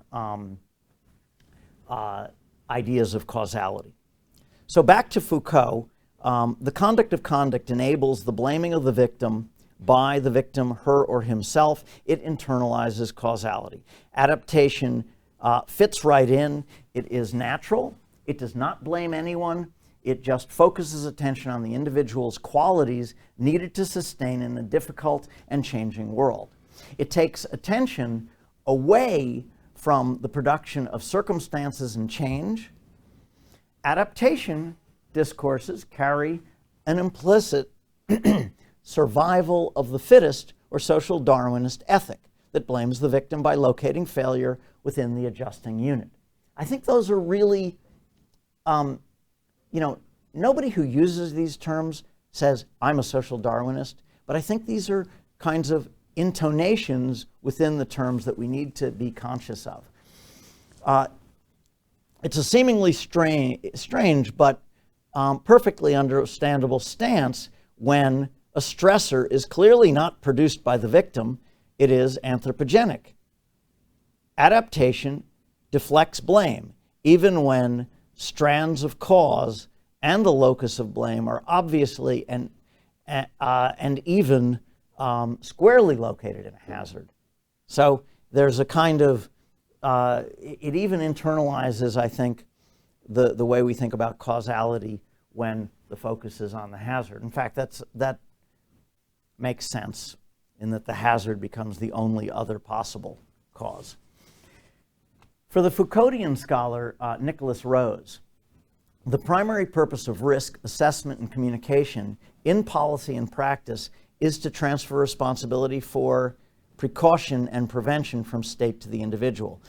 ideas of causality. So back to Foucault, the conduct of conduct enables the blaming of the victim by the victim, her or himself. It internalizes causality. Adaptation fits right in. It is natural. It does not blame anyone. It just focuses attention on the individual's qualities needed to sustain in a difficult and changing world. It takes attention away from the production of circumstances and change. Adaptation discourses carry an implicit survival of the fittest or social Darwinist ethic that blames the victim by locating failure within the adjusting unit. I think those are really, nobody who uses these terms says, I'm a social Darwinist, but I think these are kinds of intonations within the terms that we need to be conscious of. It's a seemingly strange but perfectly understandable stance when a stressor is clearly not produced by the victim, it is anthropogenic. Adaptation deflects blame, even when strands of cause and the locus of blame are obviously and even squarely located in a hazard. So there's a kind of, it even internalizes, I think, the way we think about causality when the focus is on the hazard. In fact, that makes sense in that the hazard becomes the only other possible cause. For the Foucauldian scholar Nicholas Rose, the primary purpose of risk assessment and communication in policy and practice is to transfer responsibility for precaution and prevention from state to the individual.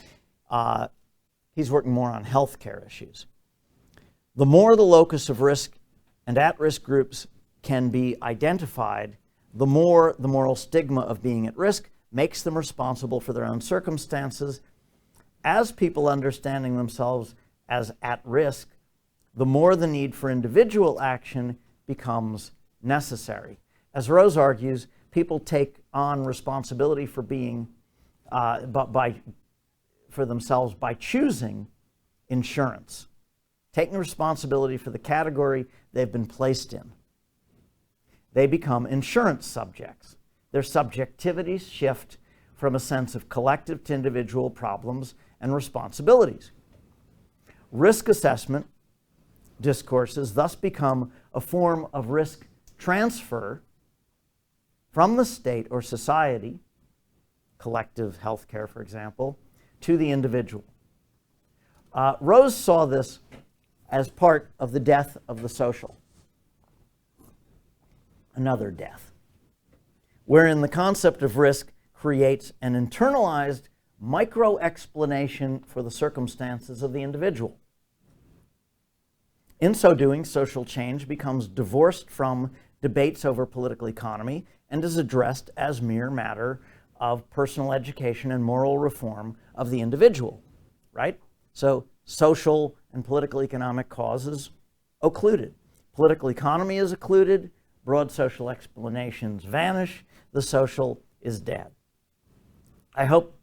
He's working more on healthcare issues. The more the locus of risk and at-risk groups can be identified, the more the moral stigma of being at risk makes them responsible for their own circumstances. As people understanding themselves as at risk, the more the need for individual action becomes necessary. As Rose argues, people take on responsibility for being, for themselves by choosing insurance, taking responsibility for the category they've been placed in. They become insurance subjects. Their subjectivities shift from a sense of collective to individual problems and responsibilities. Risk assessment discourses thus become a form of risk transfer from the state or society, collective healthcare, for example, to the individual. Rose saw this as part of the death of the social, another death, wherein the concept of risk creates an internalized micro-explanation for the circumstances of the individual. In so doing, social change becomes divorced from debates over political economy and is addressed as mere matter of personal education and moral reform of the individual, right? So social and political economic causes occluded. Political economy is occluded, broad social explanations vanish, the social is dead. I hope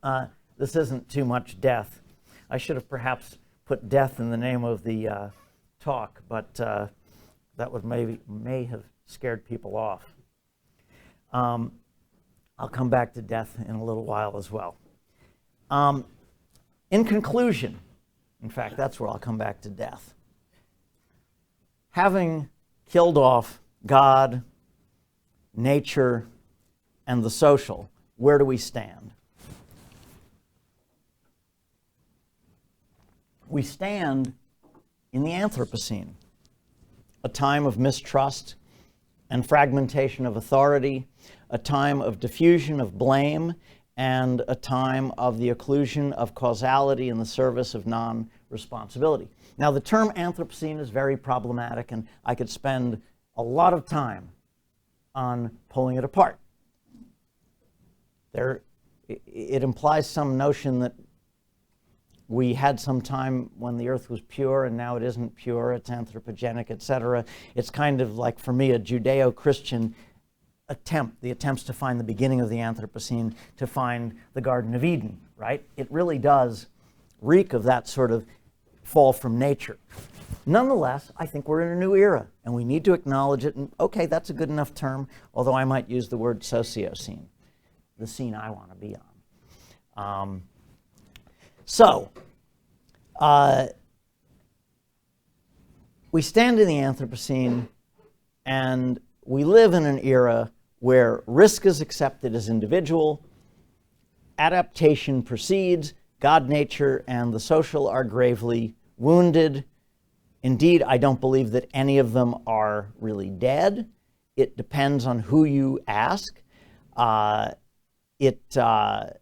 this isn't too much death. I should have perhaps put death in the name of the talk, but that would may have scared people off. I'll come back to death in a little while as well. In conclusion, in fact, that's where I'll come back to death. Having killed off God, nature, and the social, where do we stand? We stand in the Anthropocene, a time of mistrust and fragmentation of authority, a time of diffusion of blame, and a time of the occlusion of causality in the service of non-responsibility. Now, the term Anthropocene is very problematic, and I could spend a lot of time on pulling it apart. It implies some notion that we had some time when the earth was pure and now it isn't pure, it's anthropogenic, etc. It's kind of like, for me, a Judeo-Christian the attempts to find the beginning of the Anthropocene, to find the Garden of Eden, right? It really does reek of that sort of fall from nature. Nonetheless, I think we're in a new era, and we need to acknowledge it, and okay, that's a good enough term, although I might use the word Socio-scene, the scene I want to be on. We stand in the Anthropocene, and we live in an era where risk is accepted as individual, adaptation proceeds, God, nature, and the social are gravely wounded. Indeed, I don't believe that any of them are really dead. It depends on who you ask. It's a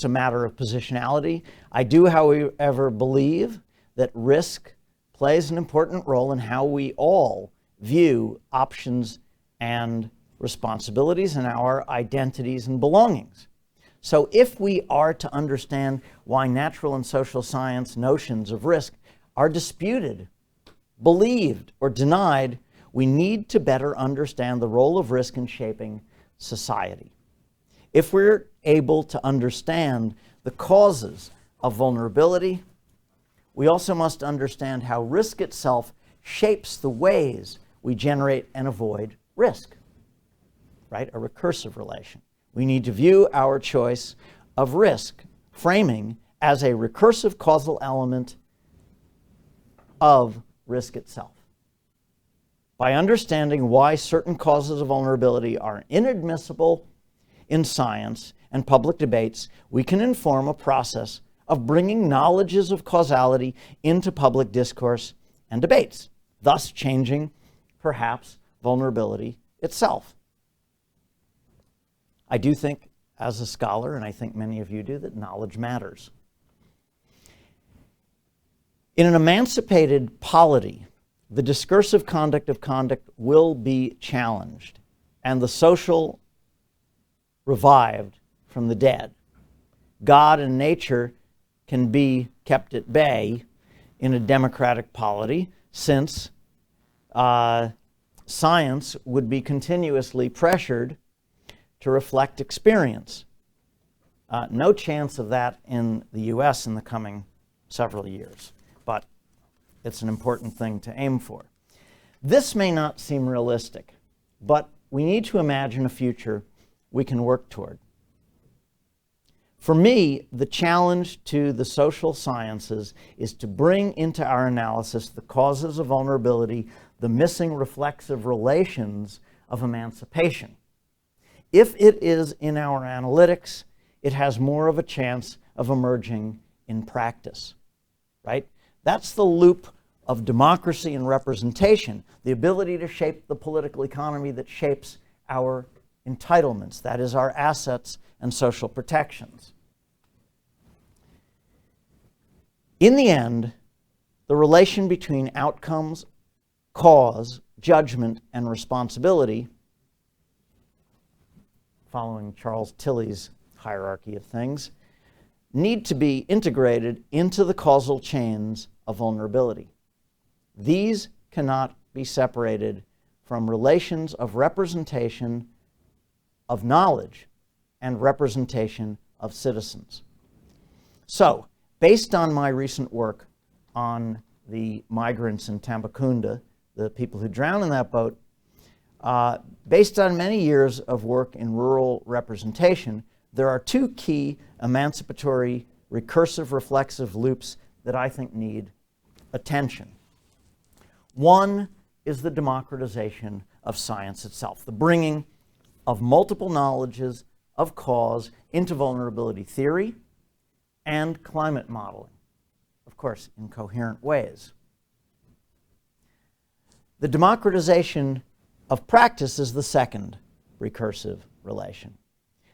matter of positionality. I do, however, believe that risk plays an important role in how we all view options and responsibilities and our identities and belongings. So if we are to understand why natural and social science notions of risk are disputed, believed, or denied, we need to better understand the role of risk in shaping society. If we're able to understand the causes of vulnerability, we also must understand how risk itself shapes the ways we generate and avoid risk, right? A recursive relation. We need to view our choice of risk framing as a recursive causal element of risk itself. By understanding why certain causes of vulnerability are inadmissible in science and public debates, we can inform a process of bringing knowledges of causality into public discourse and debates, thus changing, perhaps, vulnerability itself. I do think, as a scholar, and I think many of you do, that knowledge matters. In an emancipated polity, the discursive conduct of conduct will be challenged and the social revived from the dead. God and nature can be kept at bay in a democratic polity, since science would be continuously pressured to reflect experience. No chance of that in the US in the coming several years, but it's an important thing to aim for. This may not seem realistic, but we need to imagine a future we can work toward. For me, the challenge to the social sciences is to bring into our analysis the causes of vulnerability, the missing reflexive relations of emancipation. If it is in our analytics, it has more of a chance of emerging in practice, right? That's the loop of democracy and representation, the ability to shape the political economy that shapes our entitlements, that is, our assets and social protections. In the end, the relation between outcomes, cause, judgment, and responsibility, following Charles Tilly's hierarchy of things, need to be integrated into the causal chains of vulnerability. These cannot be separated from relations of representation of knowledge and representation of citizens. So, based on my recent work on the migrants in Tambacounda, the people who drowned in that boat, based on many years of work in rural representation, there are two key emancipatory recursive reflexive loops that I think need attention. One is the democratization of science itself, the bringing of multiple knowledges of cause into vulnerability theory and climate modeling, of course, in coherent ways. The democratization of practice is the second recursive relation,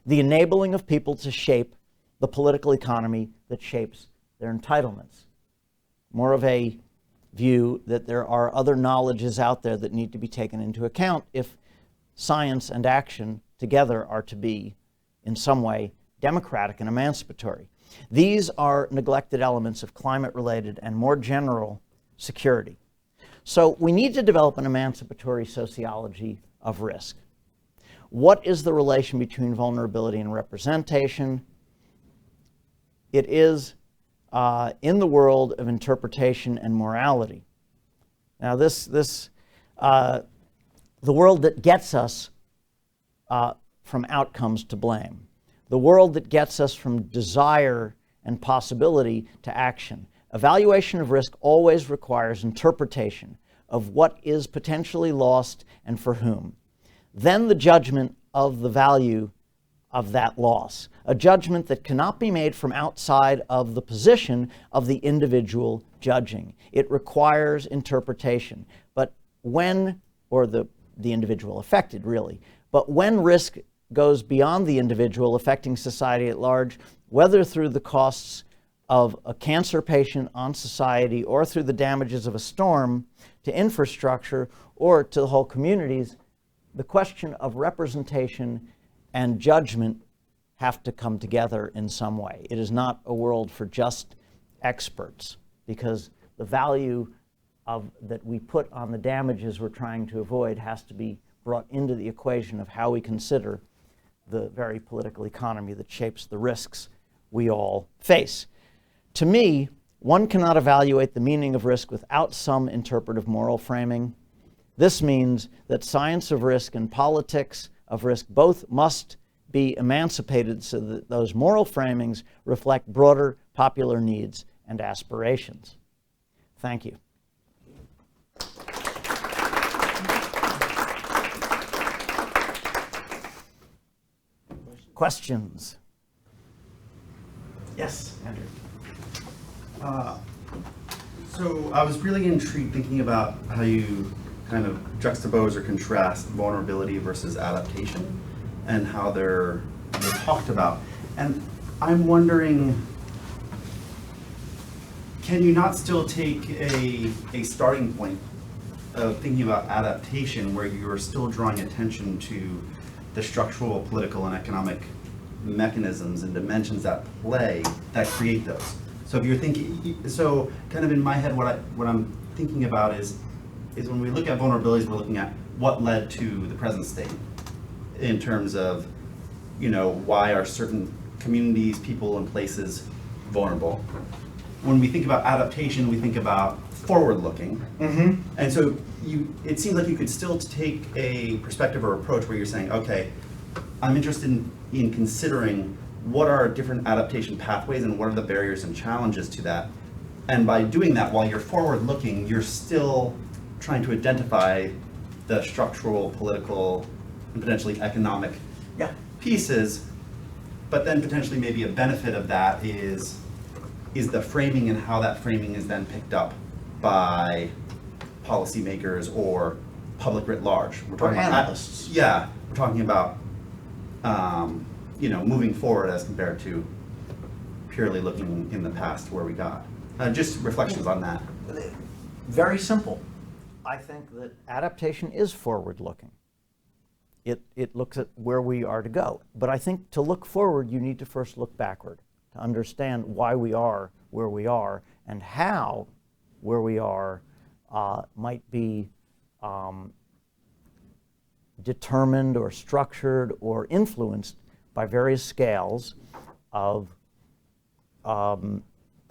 the enabling of people to shape the political economy that shapes their entitlements. More of a view that there are other knowledges out there that need to be taken into account if science and action together are to be, in some way, democratic and emancipatory. These are neglected elements of climate-related and more general security. So we need to develop an emancipatory sociology of risk. What is the relation between vulnerability and representation? It is in the world of interpretation and morality. Now the world that gets us from outcomes to blame, the world that gets us from desire and possibility to action. Evaluation of risk always requires interpretation of what is potentially lost and for whom. Then the judgment of the value of that loss, a judgment that cannot be made from outside of the position of the individual judging. It requires interpretation. But when, or the individual affected really, but when risk goes beyond the individual, affecting society at large, whether through the costs of a cancer patient on society or through the damages of a storm to infrastructure or to the whole communities, the question of representation and judgment have to come together in some way. It is not a world for just experts, because the value that we put on the damages we're trying to avoid has to be brought into the equation of how we consider the very political economy that shapes the risks we all face. To me, one cannot evaluate the meaning of risk without some interpretive moral framing. This means that science of risk and politics of risk both must be emancipated so that those moral framings reflect broader popular needs and aspirations. Thank you. Questions? Yes, Andrew. So I was really intrigued thinking about how you kind of juxtapose or contrast vulnerability versus adaptation and how they're talked about. And I'm wondering, can you not still take a starting point of thinking about adaptation where you're still drawing attention to the structural, political, and economic mechanisms and dimensions at play that create those? So if you're thinking, so kind of in my head, what I'm thinking about is when we look at vulnerabilities, we're looking at what led to the present state in terms of, you know, why are certain communities, people, and places vulnerable. When we think about adaptation, we think about forward-looking. Mm-hmm. And so it seems like you could still take a perspective or approach where you're saying, okay, I'm interested in considering what are different adaptation pathways and what are the barriers and challenges to that. And by doing that, while you're forward-looking, you're still trying to identify the structural, political, and potentially economic pieces, but then potentially maybe a benefit of that is the framing and how that framing is then picked up by policymakers or public writ large. We're talking about analysts. We're talking about you know, moving forward as compared to purely looking in the past where we got. Just reflections on that. Very simple. I think that adaptation is forward-looking. It looks at where we are to go. But I think to look forward, you need to first look backward to understand why we are where we are and how where we are might be determined or structured or influenced by various scales of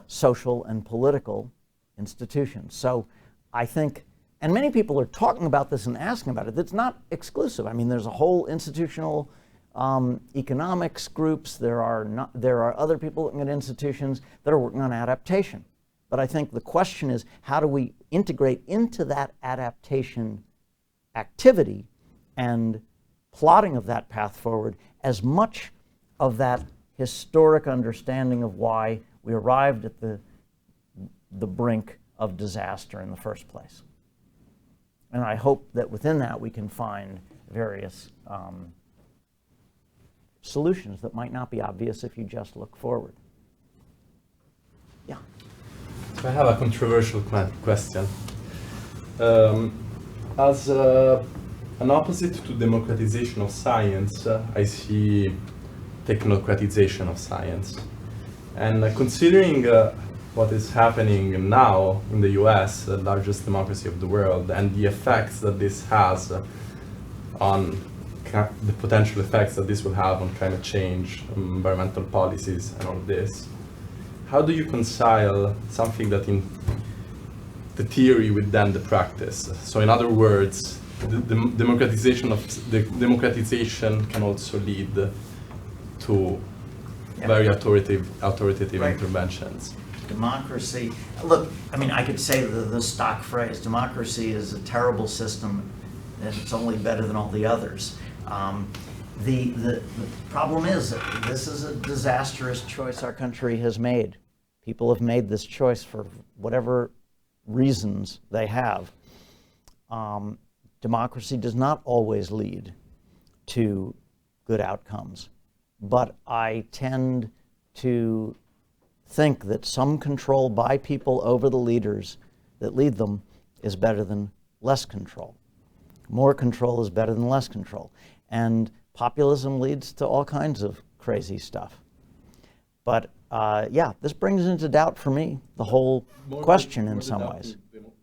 social and political institutions. So I think, and many people are talking about this and asking about it, it's not exclusive. I mean, there's a whole institutional economics groups, there are other people looking at institutions that are working on adaptation. But I think the question is, how do we integrate into that adaptation activity and plotting of that path forward as much of that historic understanding of why we arrived at the brink of disaster in the first place. And I hope that within that we can find various solutions that might not be obvious if you just look forward. Yeah. So I have a controversial question. As an opposite to democratization of science, I see technocratization of science. And considering what is happening now in the US, the largest democracy of the world, and the effects that this has on the potential effects that this will have on climate change, environmental policies, and all of this, how do you reconcile something that in the theory with then the practice? So in other words, the democratization can also lead to very authoritative right. Interventions. Democracy, look, I mean, I could say the stock phrase, democracy is a terrible system and it's only better than all the others. The problem is that this is a disastrous choice our country has made. People have made this choice for whatever reasons they have. Democracy does not always lead to good outcomes, but I tend to think that some control by people over the leaders that lead them is better than less control. More control is better than less control. And populism leads to all kinds of crazy stuff. But yeah, this brings into doubt for me the whole question in some ways.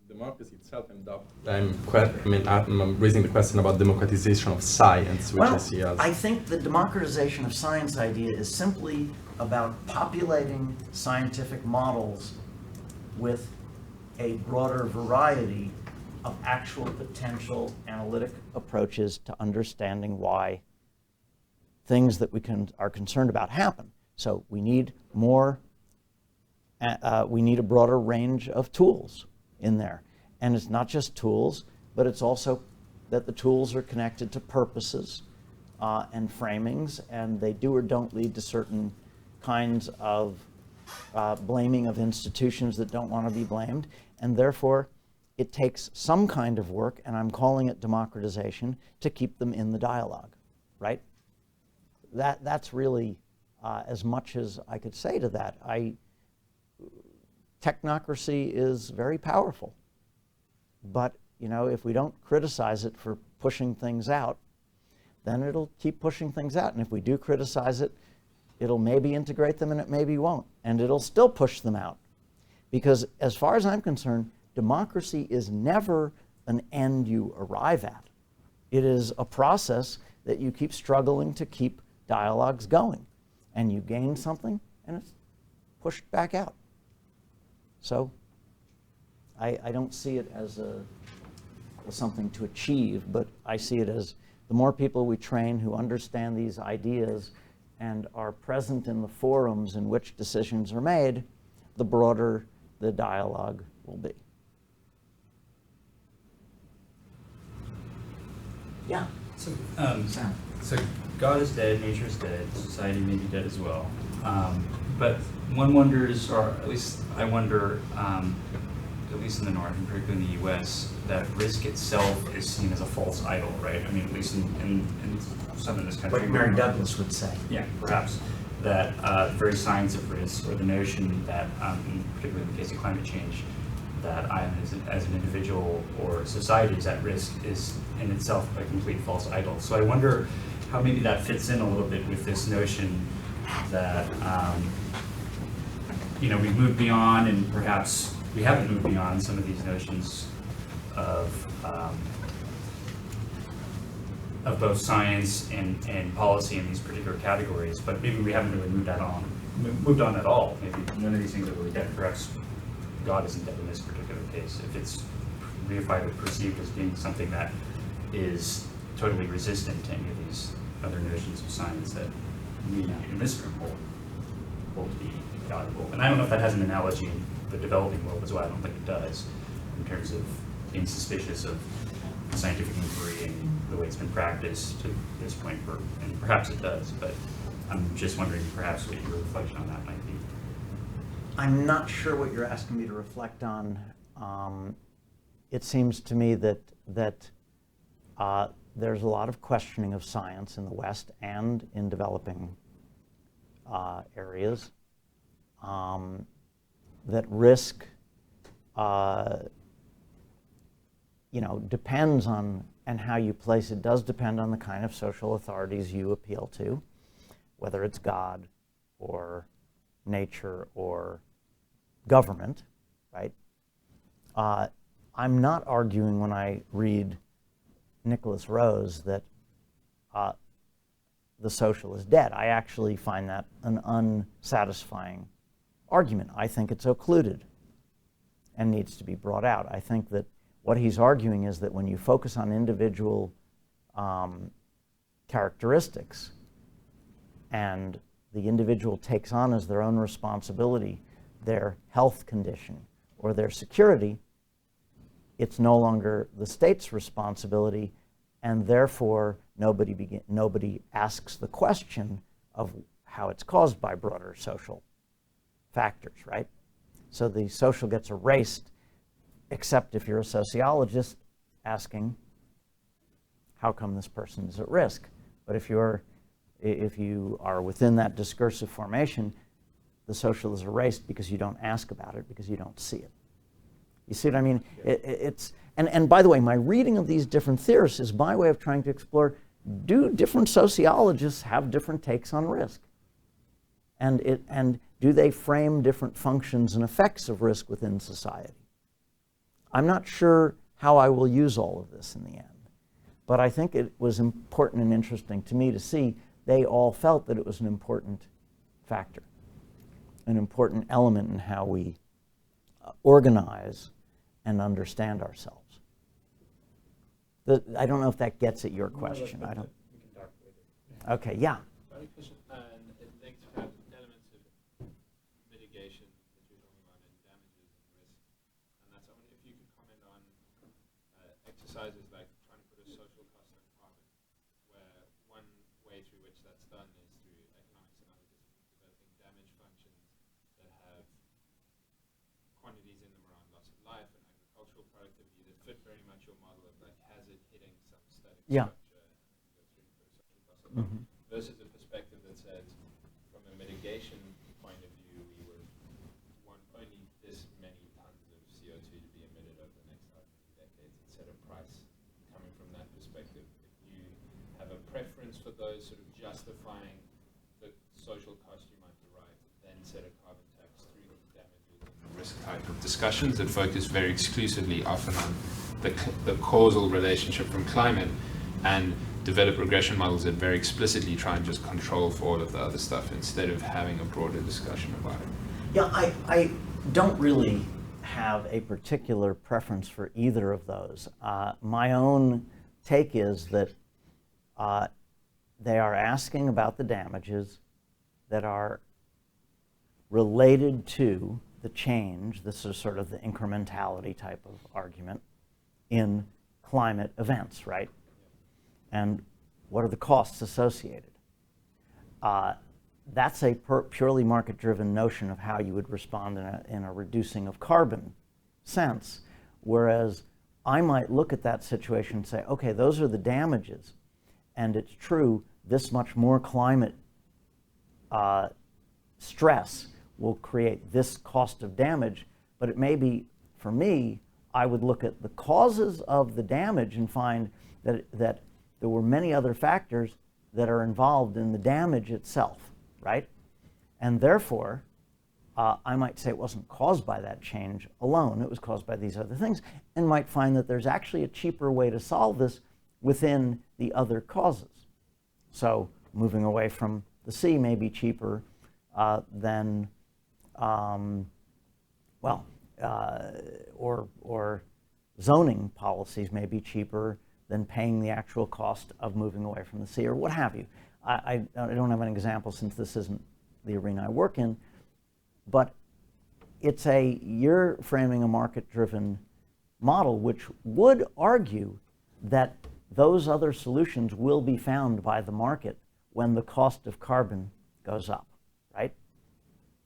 Democracy itself, I'm raising the question about democratization of science, which I see as... I think the democratization of science idea is simply about populating scientific models with a broader variety of actual potential analytic approaches to understanding why things that are concerned about happen. So we need more, we need a broader range of tools in there. And it's not just tools, but it's also that the tools are connected to purposes and framings, and they do or don't lead to certain kinds of blaming of institutions that don't want to be blamed. And therefore, it takes some kind of work, and I'm calling it democratization, to keep them in the dialogue, right? That's really as much as I could say to that. Technocracy is very powerful, but if we don't criticize it for pushing things out, then it'll keep pushing things out. And if we do criticize it, it'll maybe integrate them and it maybe won't, and it'll still push them out. Because as far as I'm concerned, democracy is never an end you arrive at. It is a process that you keep struggling to keep dialogues going, and you gain something and it's pushed back out. So I don't see it as something to achieve, but I see it as the more people we train who understand these ideas and are present in the forums in which decisions are made, the broader the dialogue will be. Yeah. So God is dead, nature is dead, society may be dead as well. But one wonders, or at least I wonder, at least in the North, and particularly in the US, that risk itself is seen as a false idol, right? I mean, at least in some of this country. What Mary Douglas would say. Yeah, perhaps. That the very science of risk, or the notion that, particularly in the case of climate change, that I am as an individual or society is at risk is in itself a complete false idol. So I wonder how maybe that fits in a little bit with this notion that we've moved beyond, and perhaps we haven't moved beyond some of these notions of both science and policy in these particular categories, but maybe we haven't really moved on at all. Maybe none of these things are really dead. Perhaps God isn't dead in this particular case. If it's reified or perceived as being something that is totally resistant to any of these other notions of science that we in this room hold to be valuable. And I don't know if that has an analogy in the developing world as well. I don't think it does, in terms of being suspicious of scientific inquiry and the way it's been practiced to this point, and perhaps it does, but I'm just wondering perhaps what your reflection on that might be. I'm not sure what you're asking me to reflect on. It seems to me that there's a lot of questioning of science in the West and in developing areas. That risk, depends on, and how you place it does depend on the kind of social authorities you appeal to, whether it's God or nature or government, right? I'm not arguing when I read Nicholas Rose that the social is dead. I actually find that an unsatisfying argument. I think it's occluded and needs to be brought out. I think that what he's arguing is that when you focus on individual characteristics and the individual takes on as their own responsibility their health condition or their security, it's no longer the state's responsibility, and therefore nobody asks the question of how it's caused by broader social factors, right? So the social gets erased, except if you're a sociologist asking, how come this person is at risk? But if you are within that discursive formation, the social is erased because you don't ask about it, because you don't see it. You see what I mean? And by the way, my reading of these different theorists is my way of trying to explore, do different sociologists have different takes on risk? And do they frame different functions and effects of risk within society? I'm not sure how I will use all of this in the end, but I think it was important and interesting to me to see they all felt that it was an important factor, an important element in how we organize and understand ourselves. I don't know if that gets at your question. I don't. We can talk later. Okay, yeah. Valid question, and it links to elements of mitigation that you're talking about and damages and risk. And that's, I wonder if you could comment on exercises like trying to put a social cost on carbon, where one way through which that's done is through economics and other disciplines developing damage functions that have quantities in them around loss of life and agricultural productivity that fit very much your model of like hazard hitting some static Yeah. structure and go through for a social cost of carbon. Mhm. Versus a perspective that says, from a mitigation point of view, we would want only this many tons of CO2 to be emitted over the next however many decades, and set a price coming from that perspective. If you have a preference for those sort of justifying the social cost you might derive, then set a carbon tax through these damages and risk type of discussions that focus very exclusively often on the causal relationship from climate, and develop regression models that very explicitly try and just control for all of the other stuff instead of having a broader discussion about it. Yeah, I don't really have a particular preference for either of those. My own take is that they are asking about the damages that are related to the change, this is sort of the incrementality type of argument, in climate events, right? And what are the costs associated? That's a purely market-driven notion of how you would respond in a reducing of carbon sense, whereas I might look at that situation and say, okay, those are the damages, and it's true, this much more climate stress will create this cost of damage, but it may be, for me, I would look at the causes of the damage and find that there were many other factors that are involved in the damage itself, right? And therefore, I might say it wasn't caused by that change alone, it was caused by these other things, and might find that there's actually a cheaper way to solve this within the other causes. So moving away from the sea may be cheaper than, or zoning policies may be cheaper than paying the actual cost of moving away from the sea, or what have you. I don't have an example since this isn't the arena I work in, but you're framing a market-driven model which would argue that those other solutions will be found by the market when the cost of carbon goes up, right?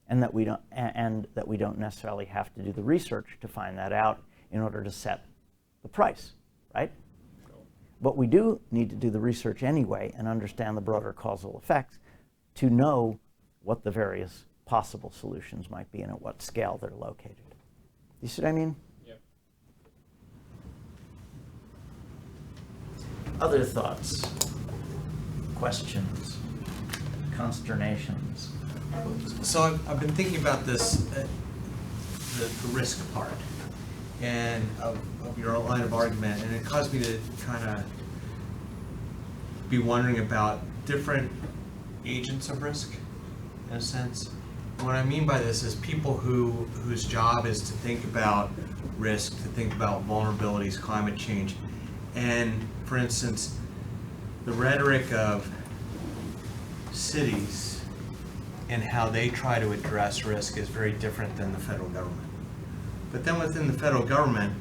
And that we don't necessarily have to do the research to find that out in order to set the price, right? But we do need to do the research anyway and understand the broader causal effects to know what the various possible solutions might be and at what scale they're located. You see what I mean? Yep. Other thoughts, questions, consternations? So I've been thinking about this, the risk part, and of your line of argument, and it caused me to kind of be wondering about different agents of risk, in a sense. And what I mean by this is people whose job is to think about risk, to think about vulnerabilities, climate change, and for instance, the rhetoric of cities and how they try to address risk is very different than the federal government. But then within the federal government,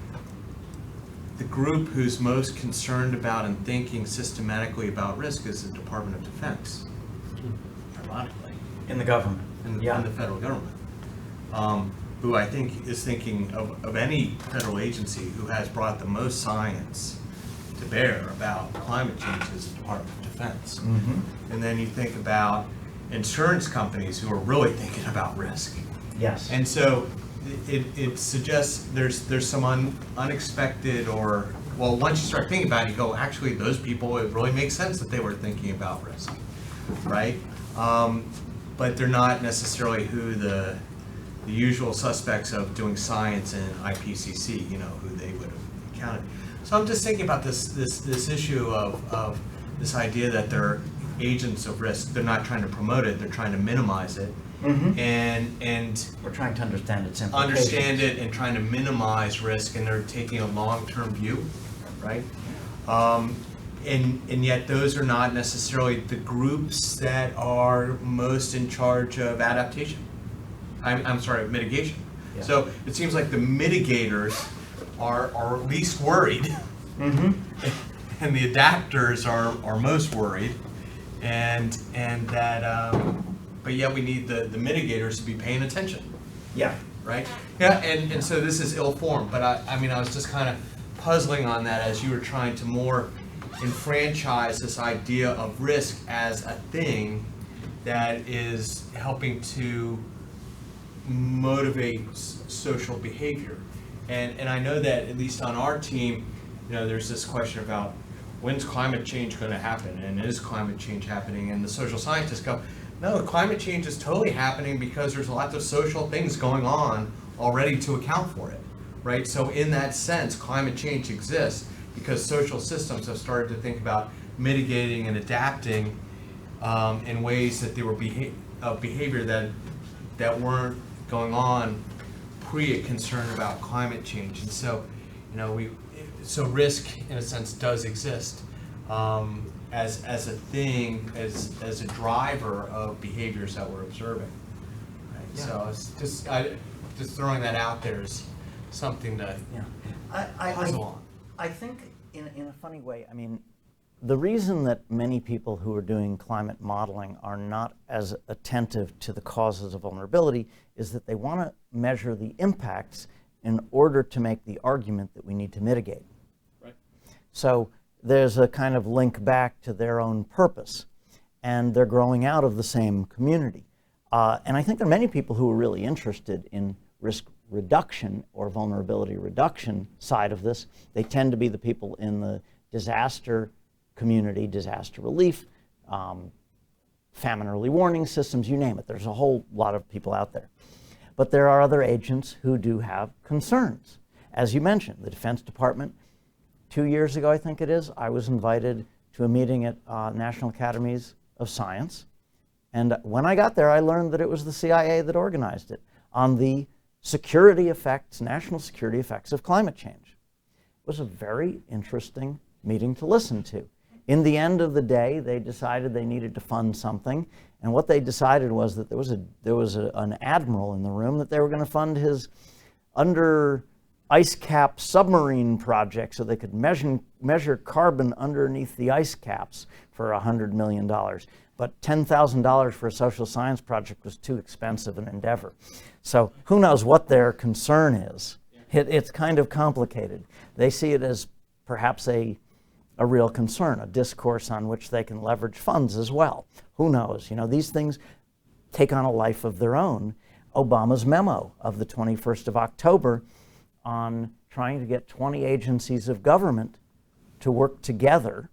the group who's most concerned about and thinking systematically about risk is the Department of Defense. Ironically. In the government. In the federal government. Who I think is thinking of any federal agency who has brought the most science to bear about climate change is the Department of Defense. Mm-hmm. And then you think about insurance companies who are really thinking about risk. Yes. And so it suggests there's some unexpected, or, well, once you start thinking about it, you go, actually, those people, it really makes sense that they were thinking about risk, right? But they're not necessarily who the usual suspects of doing science in IPCC, who they would have encountered. So I'm just thinking about this issue of this idea that they're agents of risk. They're not trying to promote it, they're trying to minimize it. And We're trying to understand its implications. understand it and trying to minimize risk, and they're taking a long-term view, right? And yet those are not necessarily the groups that are most in charge of adaptation. I'm sorry, mitigation. Yeah. So it seems like the mitigators are least worried, and the adapters are most worried, and that but yet we need the mitigators to be paying attention. Yeah. Right? Yeah, and so this is ill-formed, but I mean, I was just kind of puzzling on that as you were trying to more enfranchise this idea of risk as a thing that is helping to motivate social behavior. And I know that at least on our team, there's this question about when's climate change going to happen, and is climate change happening? And the social scientists go, no, climate change is totally happening because there's lots of social things going on already to account for it, right? So in that sense, climate change exists because social systems have started to think about mitigating and adapting in ways that they were behavior that weren't going on pre a concern about climate change. And so, so risk in a sense does exist as a thing, as a driver of behaviors that we're observing. Right? Yeah. So it's just throwing that out there is something to puzzle on. I think in a funny way, I mean, the reason that many people who are doing climate modeling are not as attentive to the causes of vulnerability is that they want to measure the impacts in order to make the argument that we need to mitigate. Right. So there's a kind of link back to their own purpose, and they're growing out of the same community. And I think there are many people who are really interested in risk reduction or vulnerability reduction side of this. They tend to be the people in the disaster community, disaster relief, famine early warning systems, you name it. There's a whole lot of people out there. But there are other agents who do have concerns. As you mentioned, the Defense Department, 2 years ago, I think it is, I was invited to a meeting at National Academies of Science. And when I got there, I learned that it was the CIA that organized it on the security effects, national security effects of climate change. It was a very interesting meeting to listen to. In the end of the day, they decided they needed to fund something, and what they decided was that there was an admiral in the room that they were going to fund his under ice cap submarine project so they could measure carbon underneath the ice caps for $100 million. But $10,000 for a social science project was too expensive an endeavor. So who knows what their concern is. It's kind of complicated. They see it as perhaps a real concern, a discourse on which they can leverage funds as well. Who knows? These things take on a life of their own. Obama's memo of the 21st of October on trying to get 20 agencies of government to work together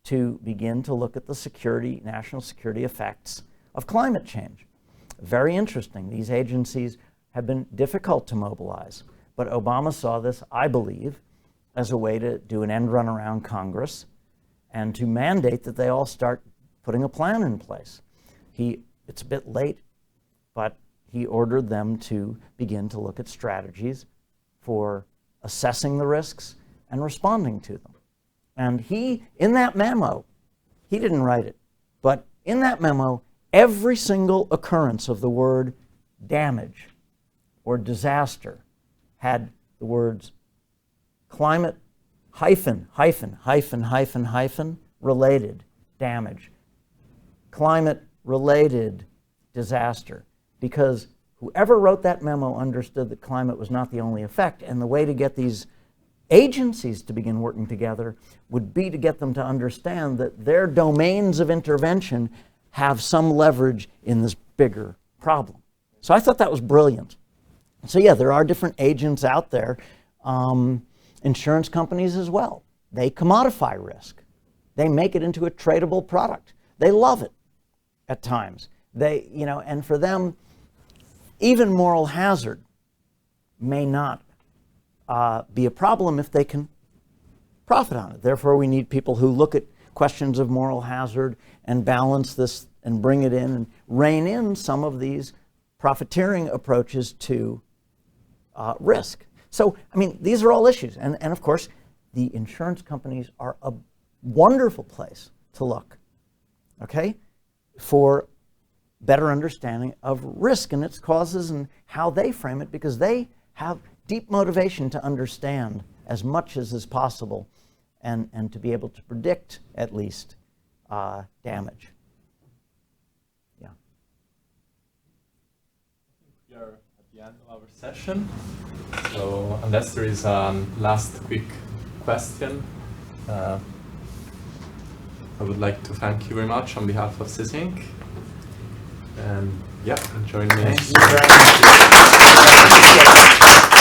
to begin to look at the national security effects of climate change. Very interesting. These agencies have been difficult to mobilize, but Obama saw this, I believe, as a way to do an end run around Congress and to mandate that they all start putting a plan in place. It's a bit late, but he ordered them to begin to look at strategies for assessing the risks and responding to them. And in that memo, he didn't write it, but in that memo, every single occurrence of the word damage or disaster had the words climate related damage, climate related disaster, because whoever wrote that memo understood that climate was not the only effect, and the way to get these agencies to begin working together would be to get them to understand that their domains of intervention have some leverage in this bigger problem. So I thought that was brilliant. So yeah, there are different agents out there, insurance companies as well. They commodify risk. They make it into a tradable product. They love it at times. And for them, even moral hazard may not be a problem if they can profit on it. Therefore, we need people who look at questions of moral hazard and balance this and bring it in and rein in some of these profiteering approaches to risk. So, I mean, these are all issues. And of course, the insurance companies are a wonderful place to look, okay, for better understanding of risk and its causes and how they frame it, because they have deep motivation to understand as much as is possible and to be able to predict, at least, damage. Yeah. We are at the end of our session, so unless there is a last quick question, I would like to thank you very much on behalf of CIS Inc. And yeah, join me. Thank you very much.